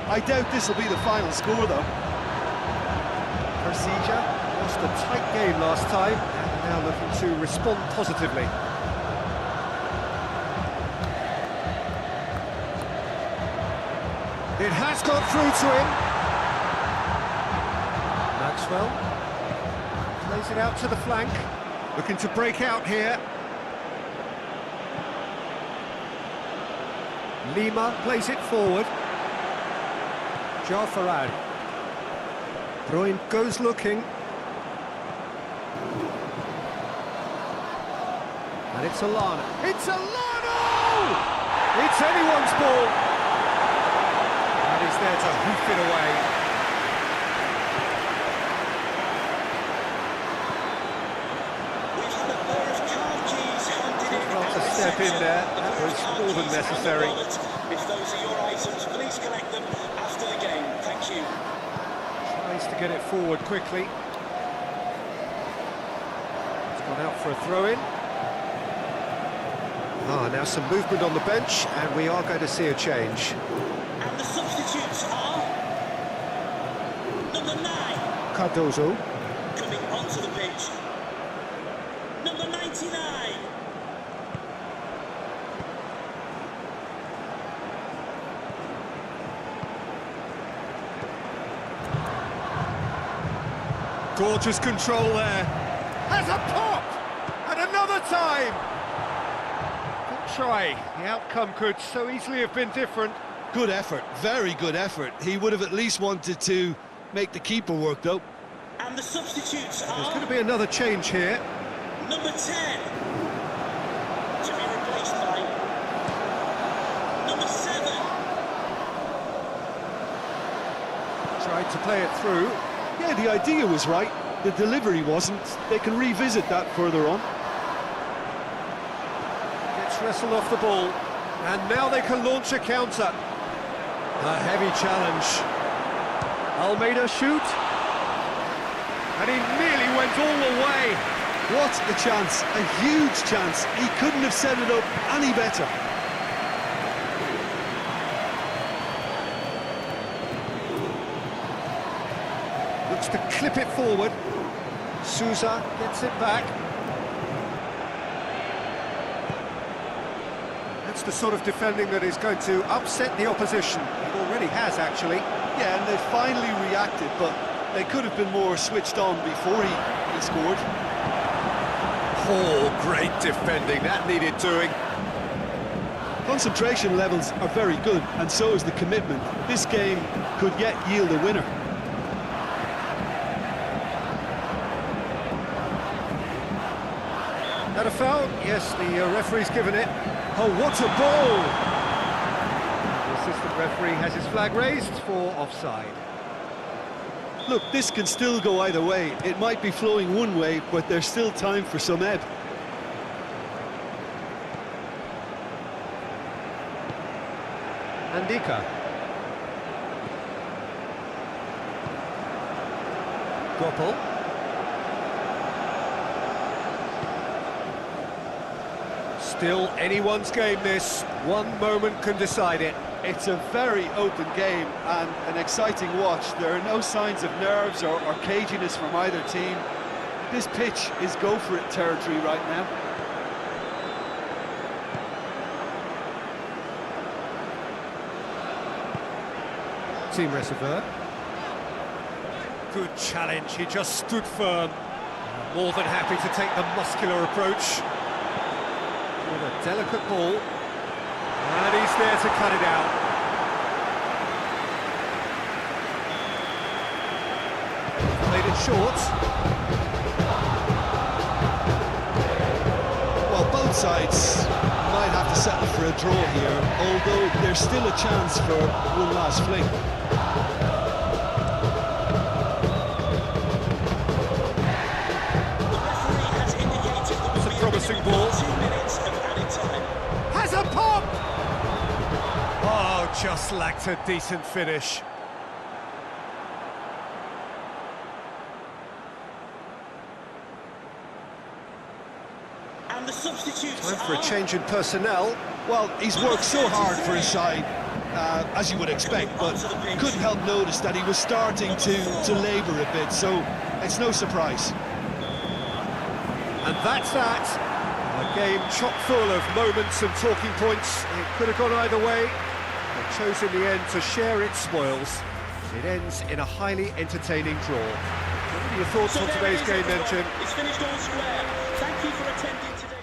I doubt this will be the final score, though. Persija lost a tight game last time, and now looking to respond positively. It has got through to him. Maxwell plays it out to the flank, looking to break out here. Lima plays it forward. Jafarad. Bruin goes looking. And it's Alana. It's Alana! It's anyone's ball. And he's there to hoof it away. We've had a pair of car keys handed in. Well, to step in there, that was more than necessary. If those are your items, please collect them after the game. Thank you. Tries to get it forward quickly. It's gone out for a throw-in. Now some movement on the bench, and we are going to see a change. And the substitutes are number 9 Cardozo. coming onto the pitch. Number 99. Gorgeous control there. Has a pop! And another time! Good try. The outcome could so easily have been different. Good effort, very good effort. He would have at least wanted to make the keeper work, though. And the substitutes There's are going to be another change here. number 10 to be replaced by number 7. Tried to play it through. Yeah, the idea was right. The delivery wasn't. They can revisit that further on. Gets wrestled off the ball. And now they can launch a counter. A heavy challenge. Almeida shoot. And he nearly went all the way. What a chance, a huge chance. He couldn't have set it up any better. Looks to clip it forward. Sousa gets it back. That's the sort of defending that is going to upset the opposition. It already has, actually. Yeah, and they finally reacted, but they could have been more switched on before he scored. Oh, great defending. That needed doing. Concentration levels are very good, and so is the commitment. This game could yet yield a winner. That a foul? Yes, the referee's given it. Oh, what a ball! The assistant referee has his flag raised for offside. Look, this can still go either way. It might be flowing one way, but there's still time for some ebb. Andika. Goppel. Still anyone's game, this. One moment can decide it. It's a very open game and an exciting watch. There are no signs of nerves or caginess from either team. This pitch is go-for-it territory right now. Team Reservoir. Good challenge, he just stood firm. More than happy to take the muscular approach. With a delicate ball. And he's there to cut it out. Played it short. Well, both sides might have to settle for a draw here, although there's still a chance for one last fling. It's a promising ball. 2 minutes of added time. Has a pop! Oh, just lacked a decent finish. And the substitutes Time for a are... change in personnel. Well, he's worked so hard for his side, as you would expect, but couldn't help notice that he was starting to labour a bit, so it's no surprise. And that's that. A game chock full of moments and talking points. It could have gone either way, but chose in the end to share its spoils. It ends in a highly entertaining draw. What are your thoughts on today's game then, Jim? It's finished all square. Thank you for attending today.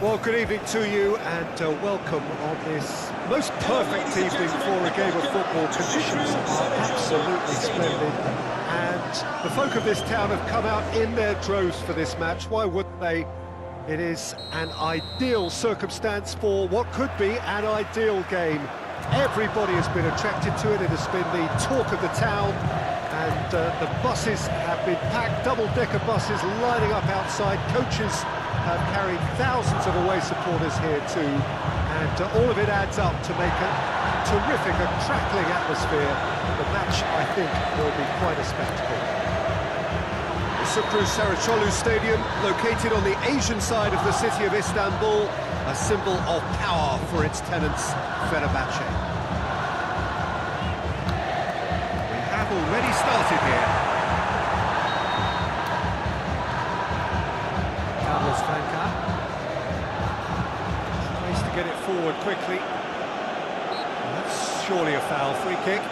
Well, good evening to you and welcome on this most perfect evening for a game of football. Conditions are absolutely splendid and the folk of this town have come out in their droves for this match. Why wouldn't they? It is an ideal circumstance for what could be an ideal game. Everybody has been attracted to it. It has been the talk of the town and the buses have been packed, double-decker buses lining up outside. Coaches have carried thousands of away supporters here too, and all of it adds up to make a terrific, a crackling atmosphere. The match, I think, will be quite a spectacle. The Sukru Saraçoğlu Stadium, located on the Asian side of the city of Istanbul, a symbol of power for its tenants, Fenerbahce. We have already started here. Carlos Franca tries to get it forward quickly. That's surely a foul, free kick.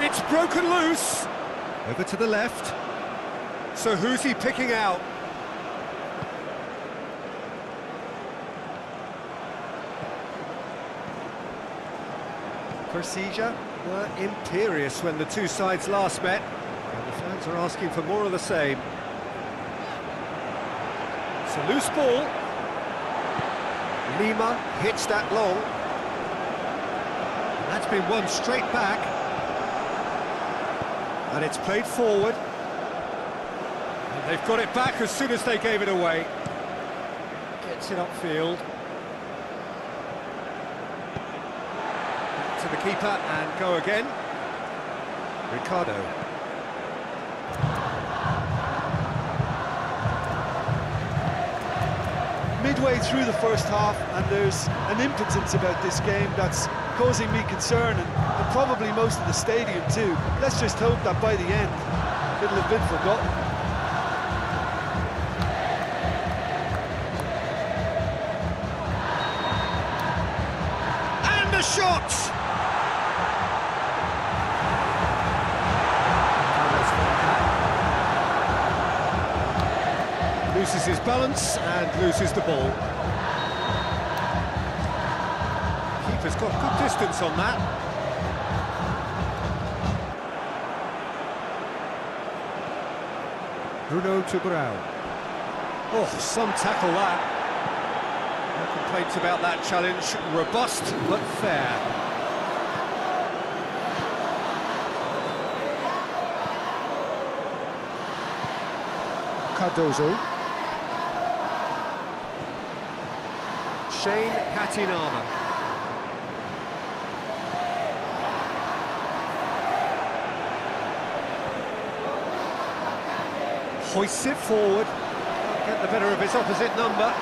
It's broken loose. Over to the left. So who's he picking out? Persija were imperious when the two sides last met, and the fans are asking for more of the same. It's a loose ball. Lima hits that long. And that's been won straight back. And it's played forward. And they've got it back as soon as they gave it away. Gets it upfield. Back to the keeper and go again. Ricardo. Midway through the first half, and there's an impotence about this game that's causing me concern, and probably most of the stadium too. Let's just hope that by the end it'll have been forgotten. And the shot! Loses his balance and loses the ball. Keeper's got good distance on that. Bruno to Brown. Oh, some tackle that. No complaints about that challenge. Robust but fair. Cardozo. Shane Patinama. Hoists it forward. Can't get the better of his opposite number.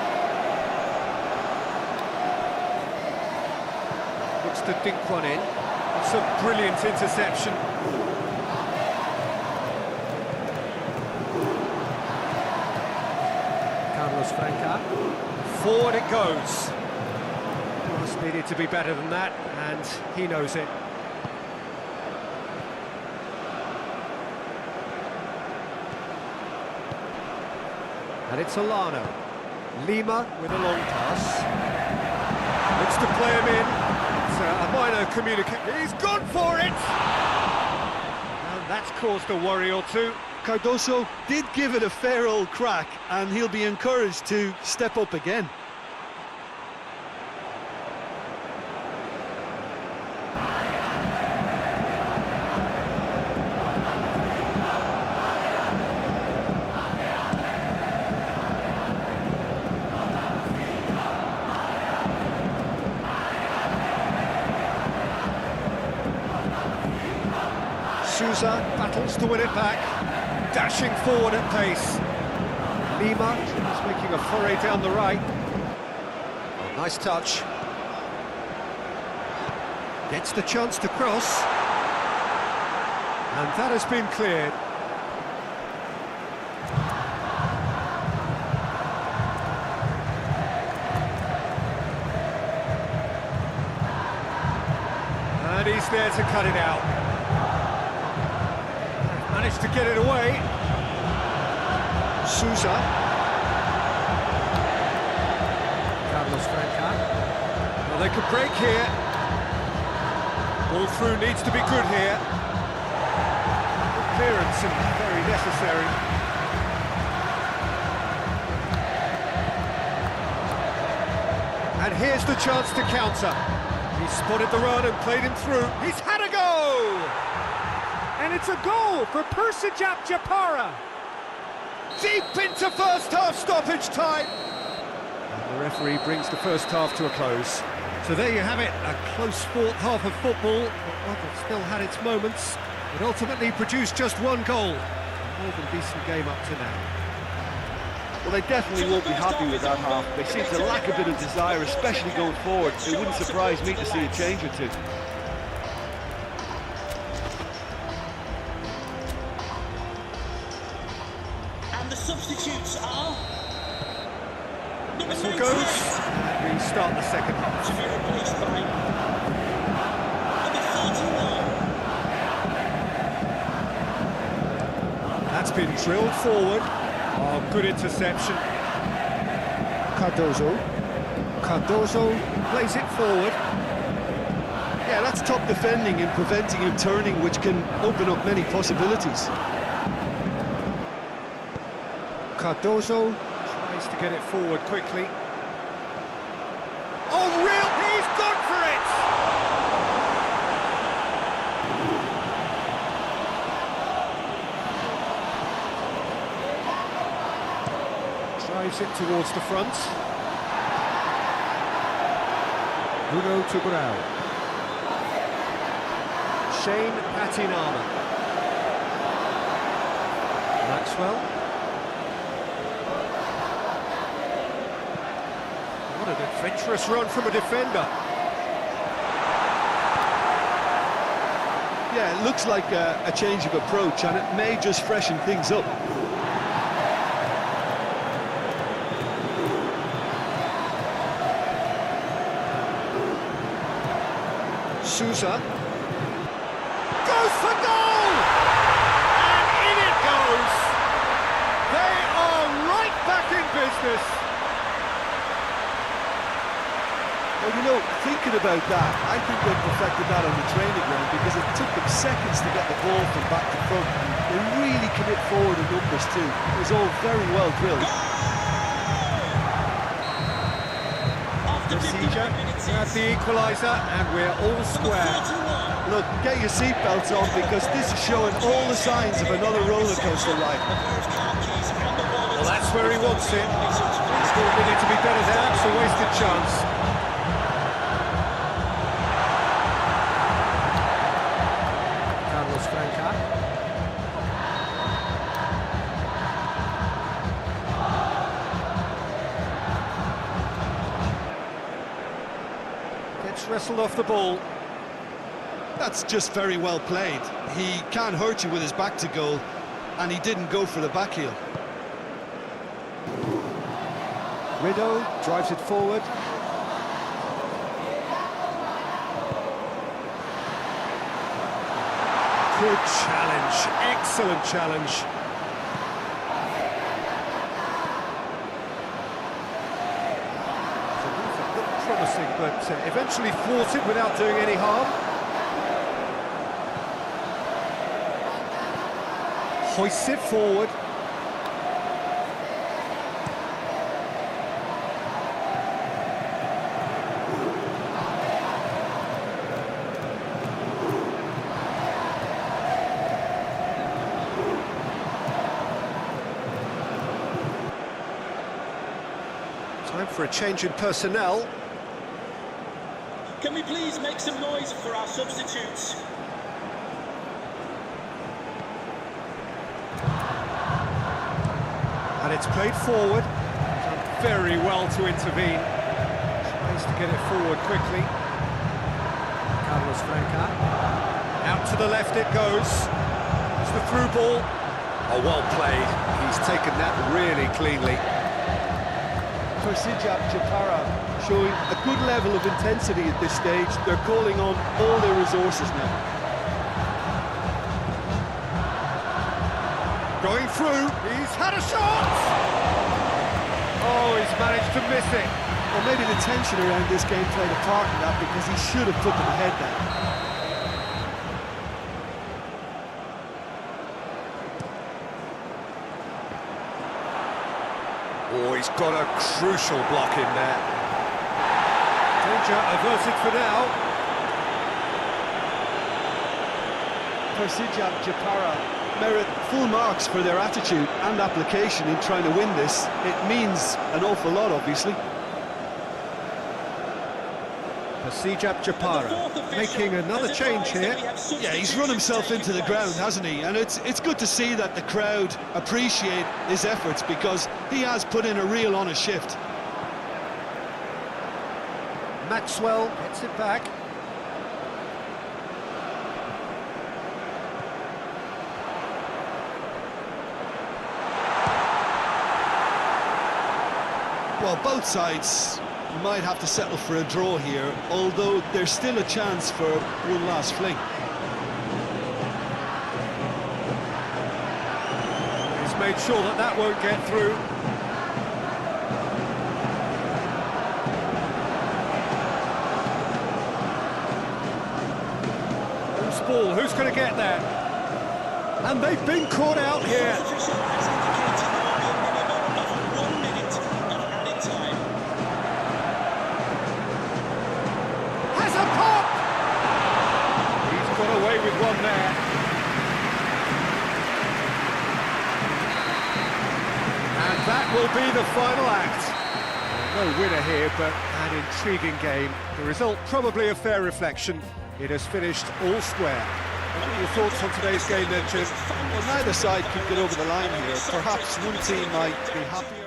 Looks to dink one in. It's a brilliant interception. Carlos Franca. Forward it goes. Just needed to be better than that, and he knows it. And it's Alano. Lima with a long pass. Looks to play him in. It's a minor communication. He's gone for it! And that's caused a worry or two. Cardoso did give it a fair old crack, and he'll be encouraged to step up again. Sousa battles to win it back, dashing forward at pace. Lima is making a foray down the right. Oh, nice touch. Gets the chance to cross. And that has been cleared. And he's there to cut it out. Managed to get it away. Sousa. Carlos Franca. Well, they could break here. Ball through needs to be good here. Good clearance and very necessary. And here's the chance to counter. He spotted the run and played him through. He's had a go! And it's a goal for Persija Jakarta. Deep into first half stoppage time. And the referee brings the first half to a close. So there you have it, a close fought half of football, but one that still had its moments. It ultimately produced just one goal. A more than decent game up to now. Well, they definitely won't be happy with that half. They seem to lack a bit of desire, especially going forward. It wouldn't surprise me to see a change or two. And the substitutes are... Whistle goes, and we start the second half. To be replaced by... number 41. That's been drilled forward. Oh, good interception. Cardozo plays it forward. Yeah, that's top defending and preventing him turning, which can open up many possibilities. Cardozo tries to get it forward quickly. Oh, real! He's gone for it! Drives it towards the front. Bruno to Grau. Shane Patinama. Maxwell. What an adventurous run from a defender. Yeah, it looks like a change of approach, and it may just freshen things up. Sousa goes for goal! And in it goes! They are right back in business! Well, you know, thinking about that, I think they perfected that on the training ground because it took them seconds to get the ball from back to front. They really commit forward in numbers too. It was all very well drilled. Persija at the equaliser, and we're all square. Look, get your seatbelts on because this is showing all the signs of another roller coaster ride. Well, that's where he wants it. Still needed to be better there, it's a wasted chance. Gets wrestled off the ball. That's just very well played. He can't hurt you with his back to goal, and he didn't go for the back heel. Rideau drives it forward. Good challenge, excellent challenge. Looked promising, but eventually thwarted without doing any harm. Hoists it forward. Time for a change in personnel. Can we please make some noise for our substitutes? And it's played forward. Done very well to intervene. Tries to get it forward quickly. Carlos Franca. Out to the left it goes. It's the through ball. Oh, well played. He's taken that really cleanly. Persija Jakarta showing a good level of intensity at this stage. They're calling on all their resources now. Going through, he's had a shot! Oh, he's managed to miss it. Well, maybe the tension around this game played a part in that because he should have put them ahead then. Oh, he's got a crucial block in there. Danger averted for now. Persija Jakarta merit full marks for their attitude and application in trying to win this. It means an awful lot, obviously. Persija Jakarta making another change here. Yeah, he's run himself into the ground, hasn't he? And it's good to see that the crowd appreciate his efforts, because he has put in a real honest shift. Maxwell gets it back. Well, both sides might have to settle for a draw here, although there's still a chance for one last fling. He's made sure that that won't get through. Loose ball, who's going to get that? And they've been caught out here. With one there. And that will be the final act. No winner here, but an intriguing game. The result probably a fair reflection. It has finished all square. What are your thoughts on today's game then, Jim? Well, neither side could get over the line here. Perhaps one team might be happier.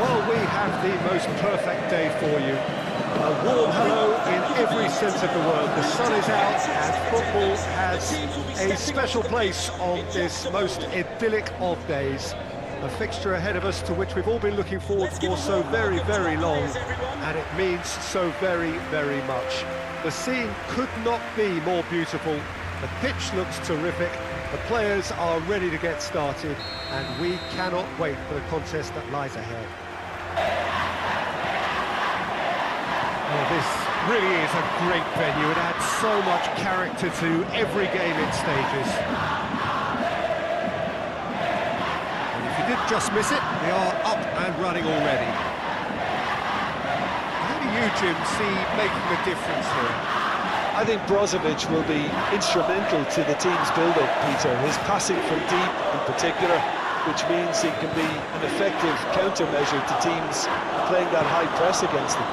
Well, we have the most perfect day for you. A warm hello in every sense of the word. The sun is out and football has a special place on this most idyllic of days. A fixture ahead of us to which we've all been looking forward for so very, very long, and it means so very, very much. The scene could not be more beautiful. The pitch looks terrific. The players are ready to get started, and we cannot wait for the contest that lies ahead. Oh, this really is a great venue. It adds so much character to every game it stages. And if you did just miss it, they are up and running already. How do you, Jim, see making a difference here? I think Brozovic will be instrumental to the team's build-up, Peter. His passing from deep in particular, which means he can be an effective countermeasure to teams playing that high press against them.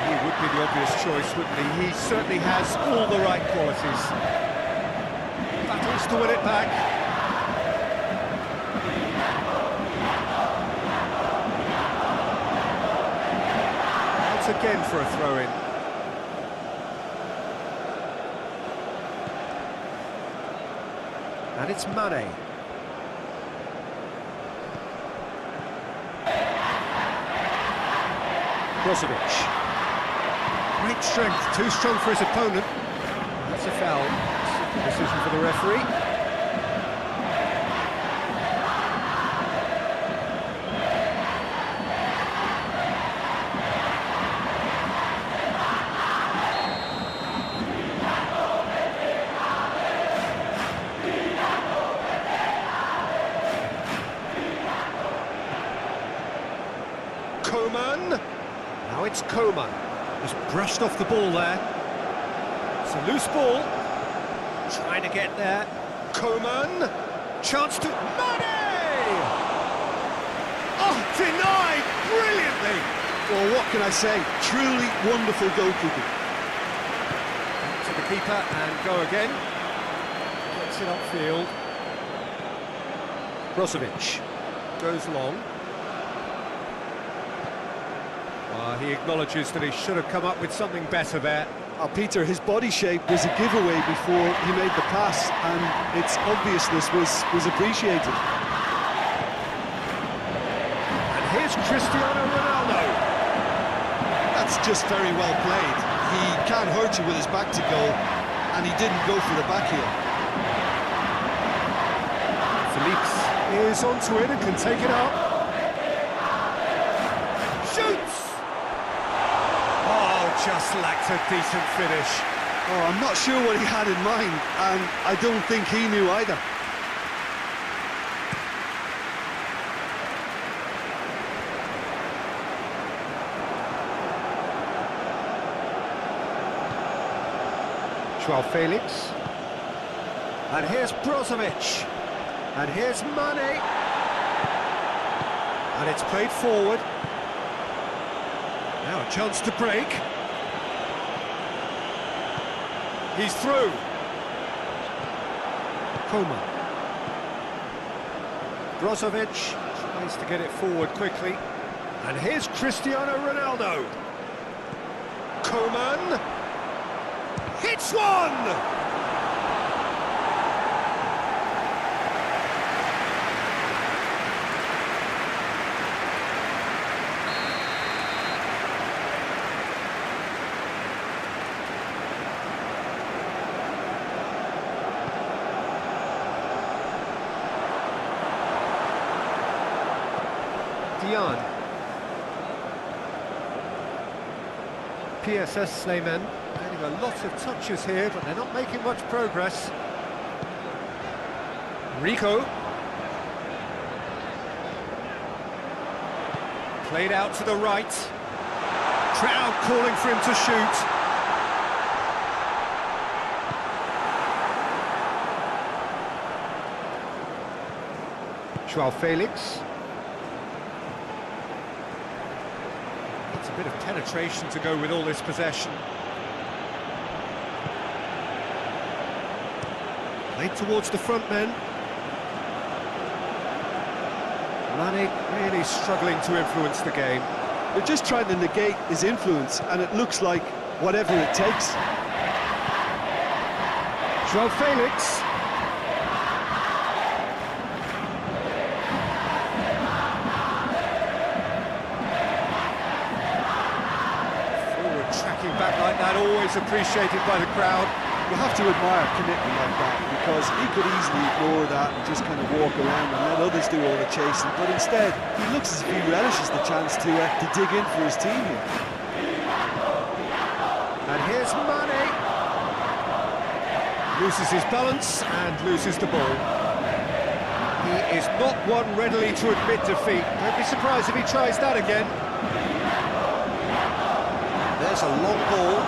He would be the obvious choice, wouldn't he? He certainly has all the right qualities. Battles to win it back. Once again for a throw-in. And it's Mane. Brozovic. Great strength, too strong for his opponent. That's a foul. Simple decision for the referee. Coman. Now it's Coman. Just brushed off the ball there. It's a loose ball. Trying to get there. Coman. Chance to... Mane! Oh, denied brilliantly. Well, what can I say? Truly wonderful goalkeeping. Back to the keeper and go again. Gets it upfield. Brozovic goes long. He acknowledges that he should have come up with something better there. Oh, Peter, his body shape was a giveaway before he made the pass, and its obviousness was appreciated. And here's Cristiano Ronaldo. That's just very well played. He can't hurt you with his back to goal, and he didn't go for the back heel. Phillips is onto it and can take it up. Shoots! Just lacked a decent finish. Oh, I'm not sure what he had in mind, and I don't think he knew either. Joao Felix. And here's Brozovic. And here's Mane. And it's played forward. Now a chance to break. He's through. Coman. Brozovic tries to get it forward quickly. And here's Cristiano Ronaldo. Coman. Hits one! PESS21 getting a lot of touches here, but they're not making much progress. Rico. Played out to the right. Crowd calling for him to shoot. Joao Felix. A bit of penetration to go with all this possession. Played towards the front men. Mane really struggling to influence the game. They're just trying to negate his influence, and it looks like whatever it takes. Joao Felix. Tracking back like that, always appreciated by the crowd. You have to admire commitment like that, because he could easily ignore that and just kind of walk around and let others do all the chasing, but instead he looks as if he relishes the chance to dig in for his team here. And here's Mane. Loses his balance and loses the ball. He is not one readily to admit defeat. Don't be surprised if he tries that again. There's a long ball.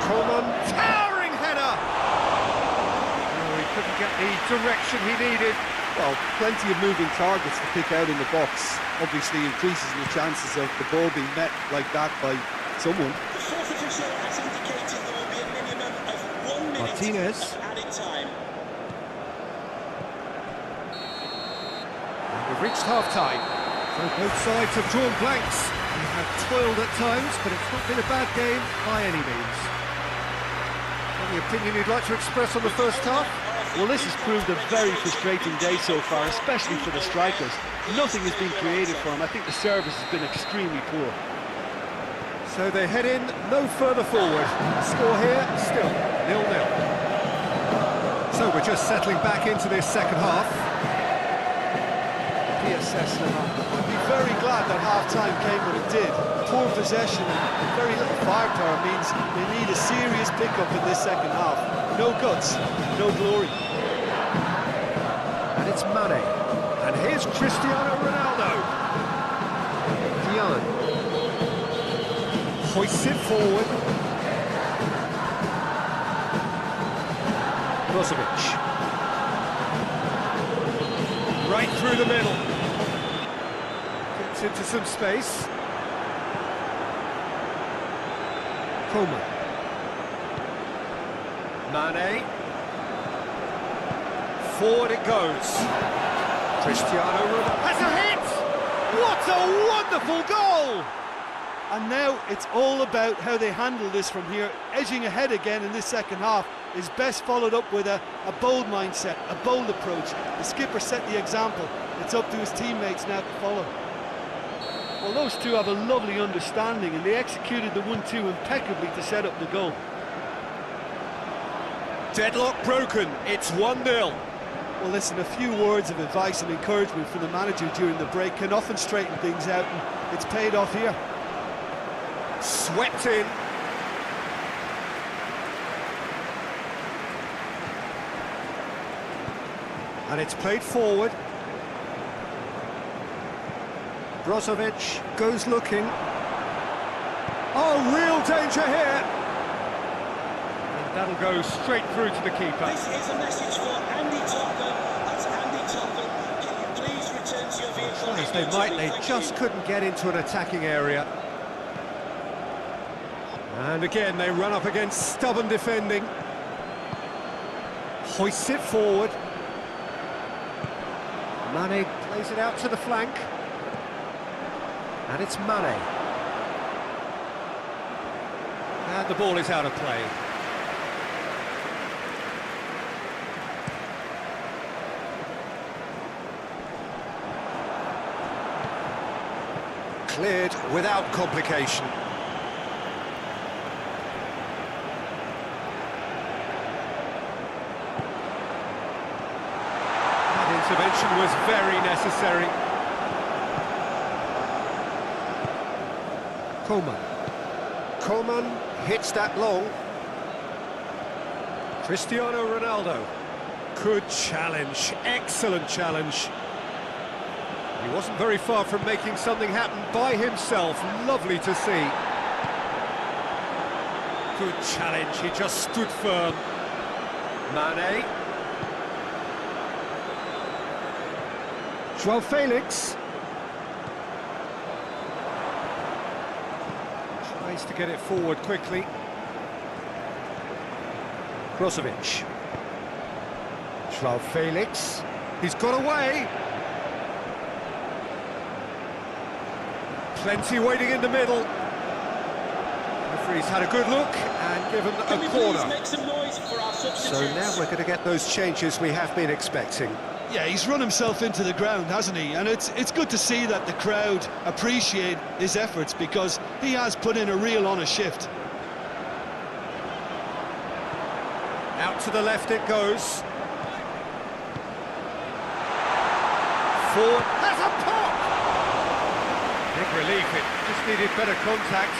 Coman, towering header! Oh, he couldn't get the direction he needed. Well, plenty of moving targets to pick out in the box. Obviously increases the chances of the ball being met like that by someone. The fourth official has indicated there will be a minimum of 1 minute Martinez. of added time. And we've reached half-time. So both sides have drawn blanks. They have toiled at times, but it's not been a bad game by any means. Any opinion you'd like to express on the first half? Well, this has proved a very frustrating day so far, especially for the strikers. Nothing has been created for them. I think the service has been extremely poor. So they head in no further forward. Score here, still 0-0. So we're just settling back into this second half. PESS21 would be very glad that half-time came when it did. Poor possession and very little firepower means they need a serious pickup in this second half. No guts, no glory. And it's Mane. And here's Cristiano Ronaldo. Dion. Hoists it forward. Brozovic. Right through the middle. Gets into some space. Coman. Mane. Forward it goes. Cristiano Ronaldo has a hit! What a wonderful goal! And now it's all about how they handle this from here. Edging ahead again in this second half is best followed up with a bold mindset, a bold approach. The skipper set the example. It's up to his teammates now to follow. Well, those two have a lovely understanding and they executed the 1-2 impeccably to set up the goal. Deadlock broken, it's 1-0. Well, listen, a few words of advice and encouragement from the manager during the break can often straighten things out, and it's paid off here. Swept in. And it's played forward. Brozovic goes looking. Oh, real danger here. And that'll go straight through to the keeper. This is a message for Andy Tottenham. That's Andy Tottenham. Can you please return to your vehicle? As they might, they just couldn't get into an attacking area. And again, they run up against stubborn defending. Hoists it forward. Mane plays it out to the flank. And it's Mane. And the ball is out of play. Cleared without complication. Intervention was very necessary. Coman hits that long. Cristiano Ronaldo. Good challenge, excellent challenge. He wasn't very far from making something happen by himself. Lovely to see. Good challenge, he just stood firm. Mane. Joao Felix tries to get it forward quickly. Brozovic. Joao Felix. He's got away. Plenty waiting in the middle. Referee's had a good look and given a corner. Make some noise for our substitutes? So now we're going to get those changes we have been expecting. Yeah, he's run himself into the ground, hasn't he? And it's good to see that the crowd appreciate his efforts because he has put in a real honest shift. Out to the left it goes. Forward, has a pop! Big relief, it just needed better contact.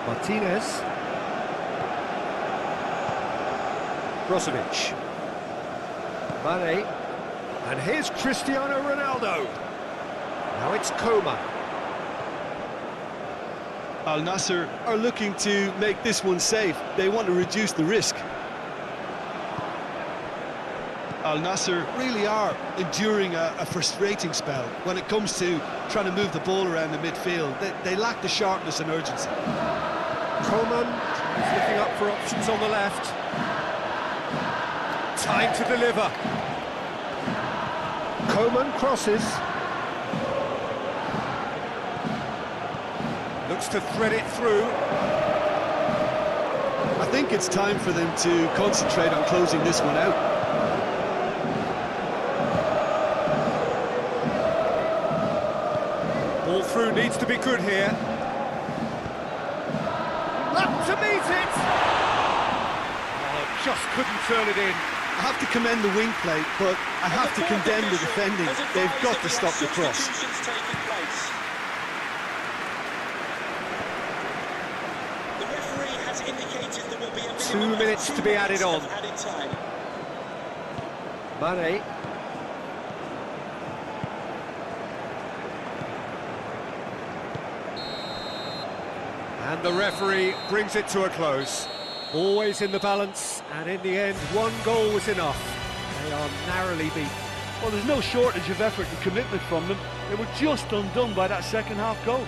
Martinez. Brozovic. Mane. And here's Cristiano Ronaldo. Now it's Coman. Al Nassr are looking to make this one safe. They want to reduce the risk. Al Nassr really are enduring a frustrating spell when it comes to trying to move the ball around the midfield. They lack the sharpness and urgency. Coman is looking up for options on the left. Time to deliver. Coman crosses. Looks to thread it through. I think it's time for them to concentrate on closing this one out. Ball through needs to be good here. Up to meet it! Oh, just couldn't turn it in. I have to commend the wing play, but I have to condemn the defending. They've got to stop the cross. The referee has indicated there will be a 2 minutes to be added on. Mane. And the referee brings it to a close. Always in the balance, and in the end, one goal was enough. They are narrowly beaten. Well, there's no shortage of effort and commitment from them. They were just undone by that second half goal.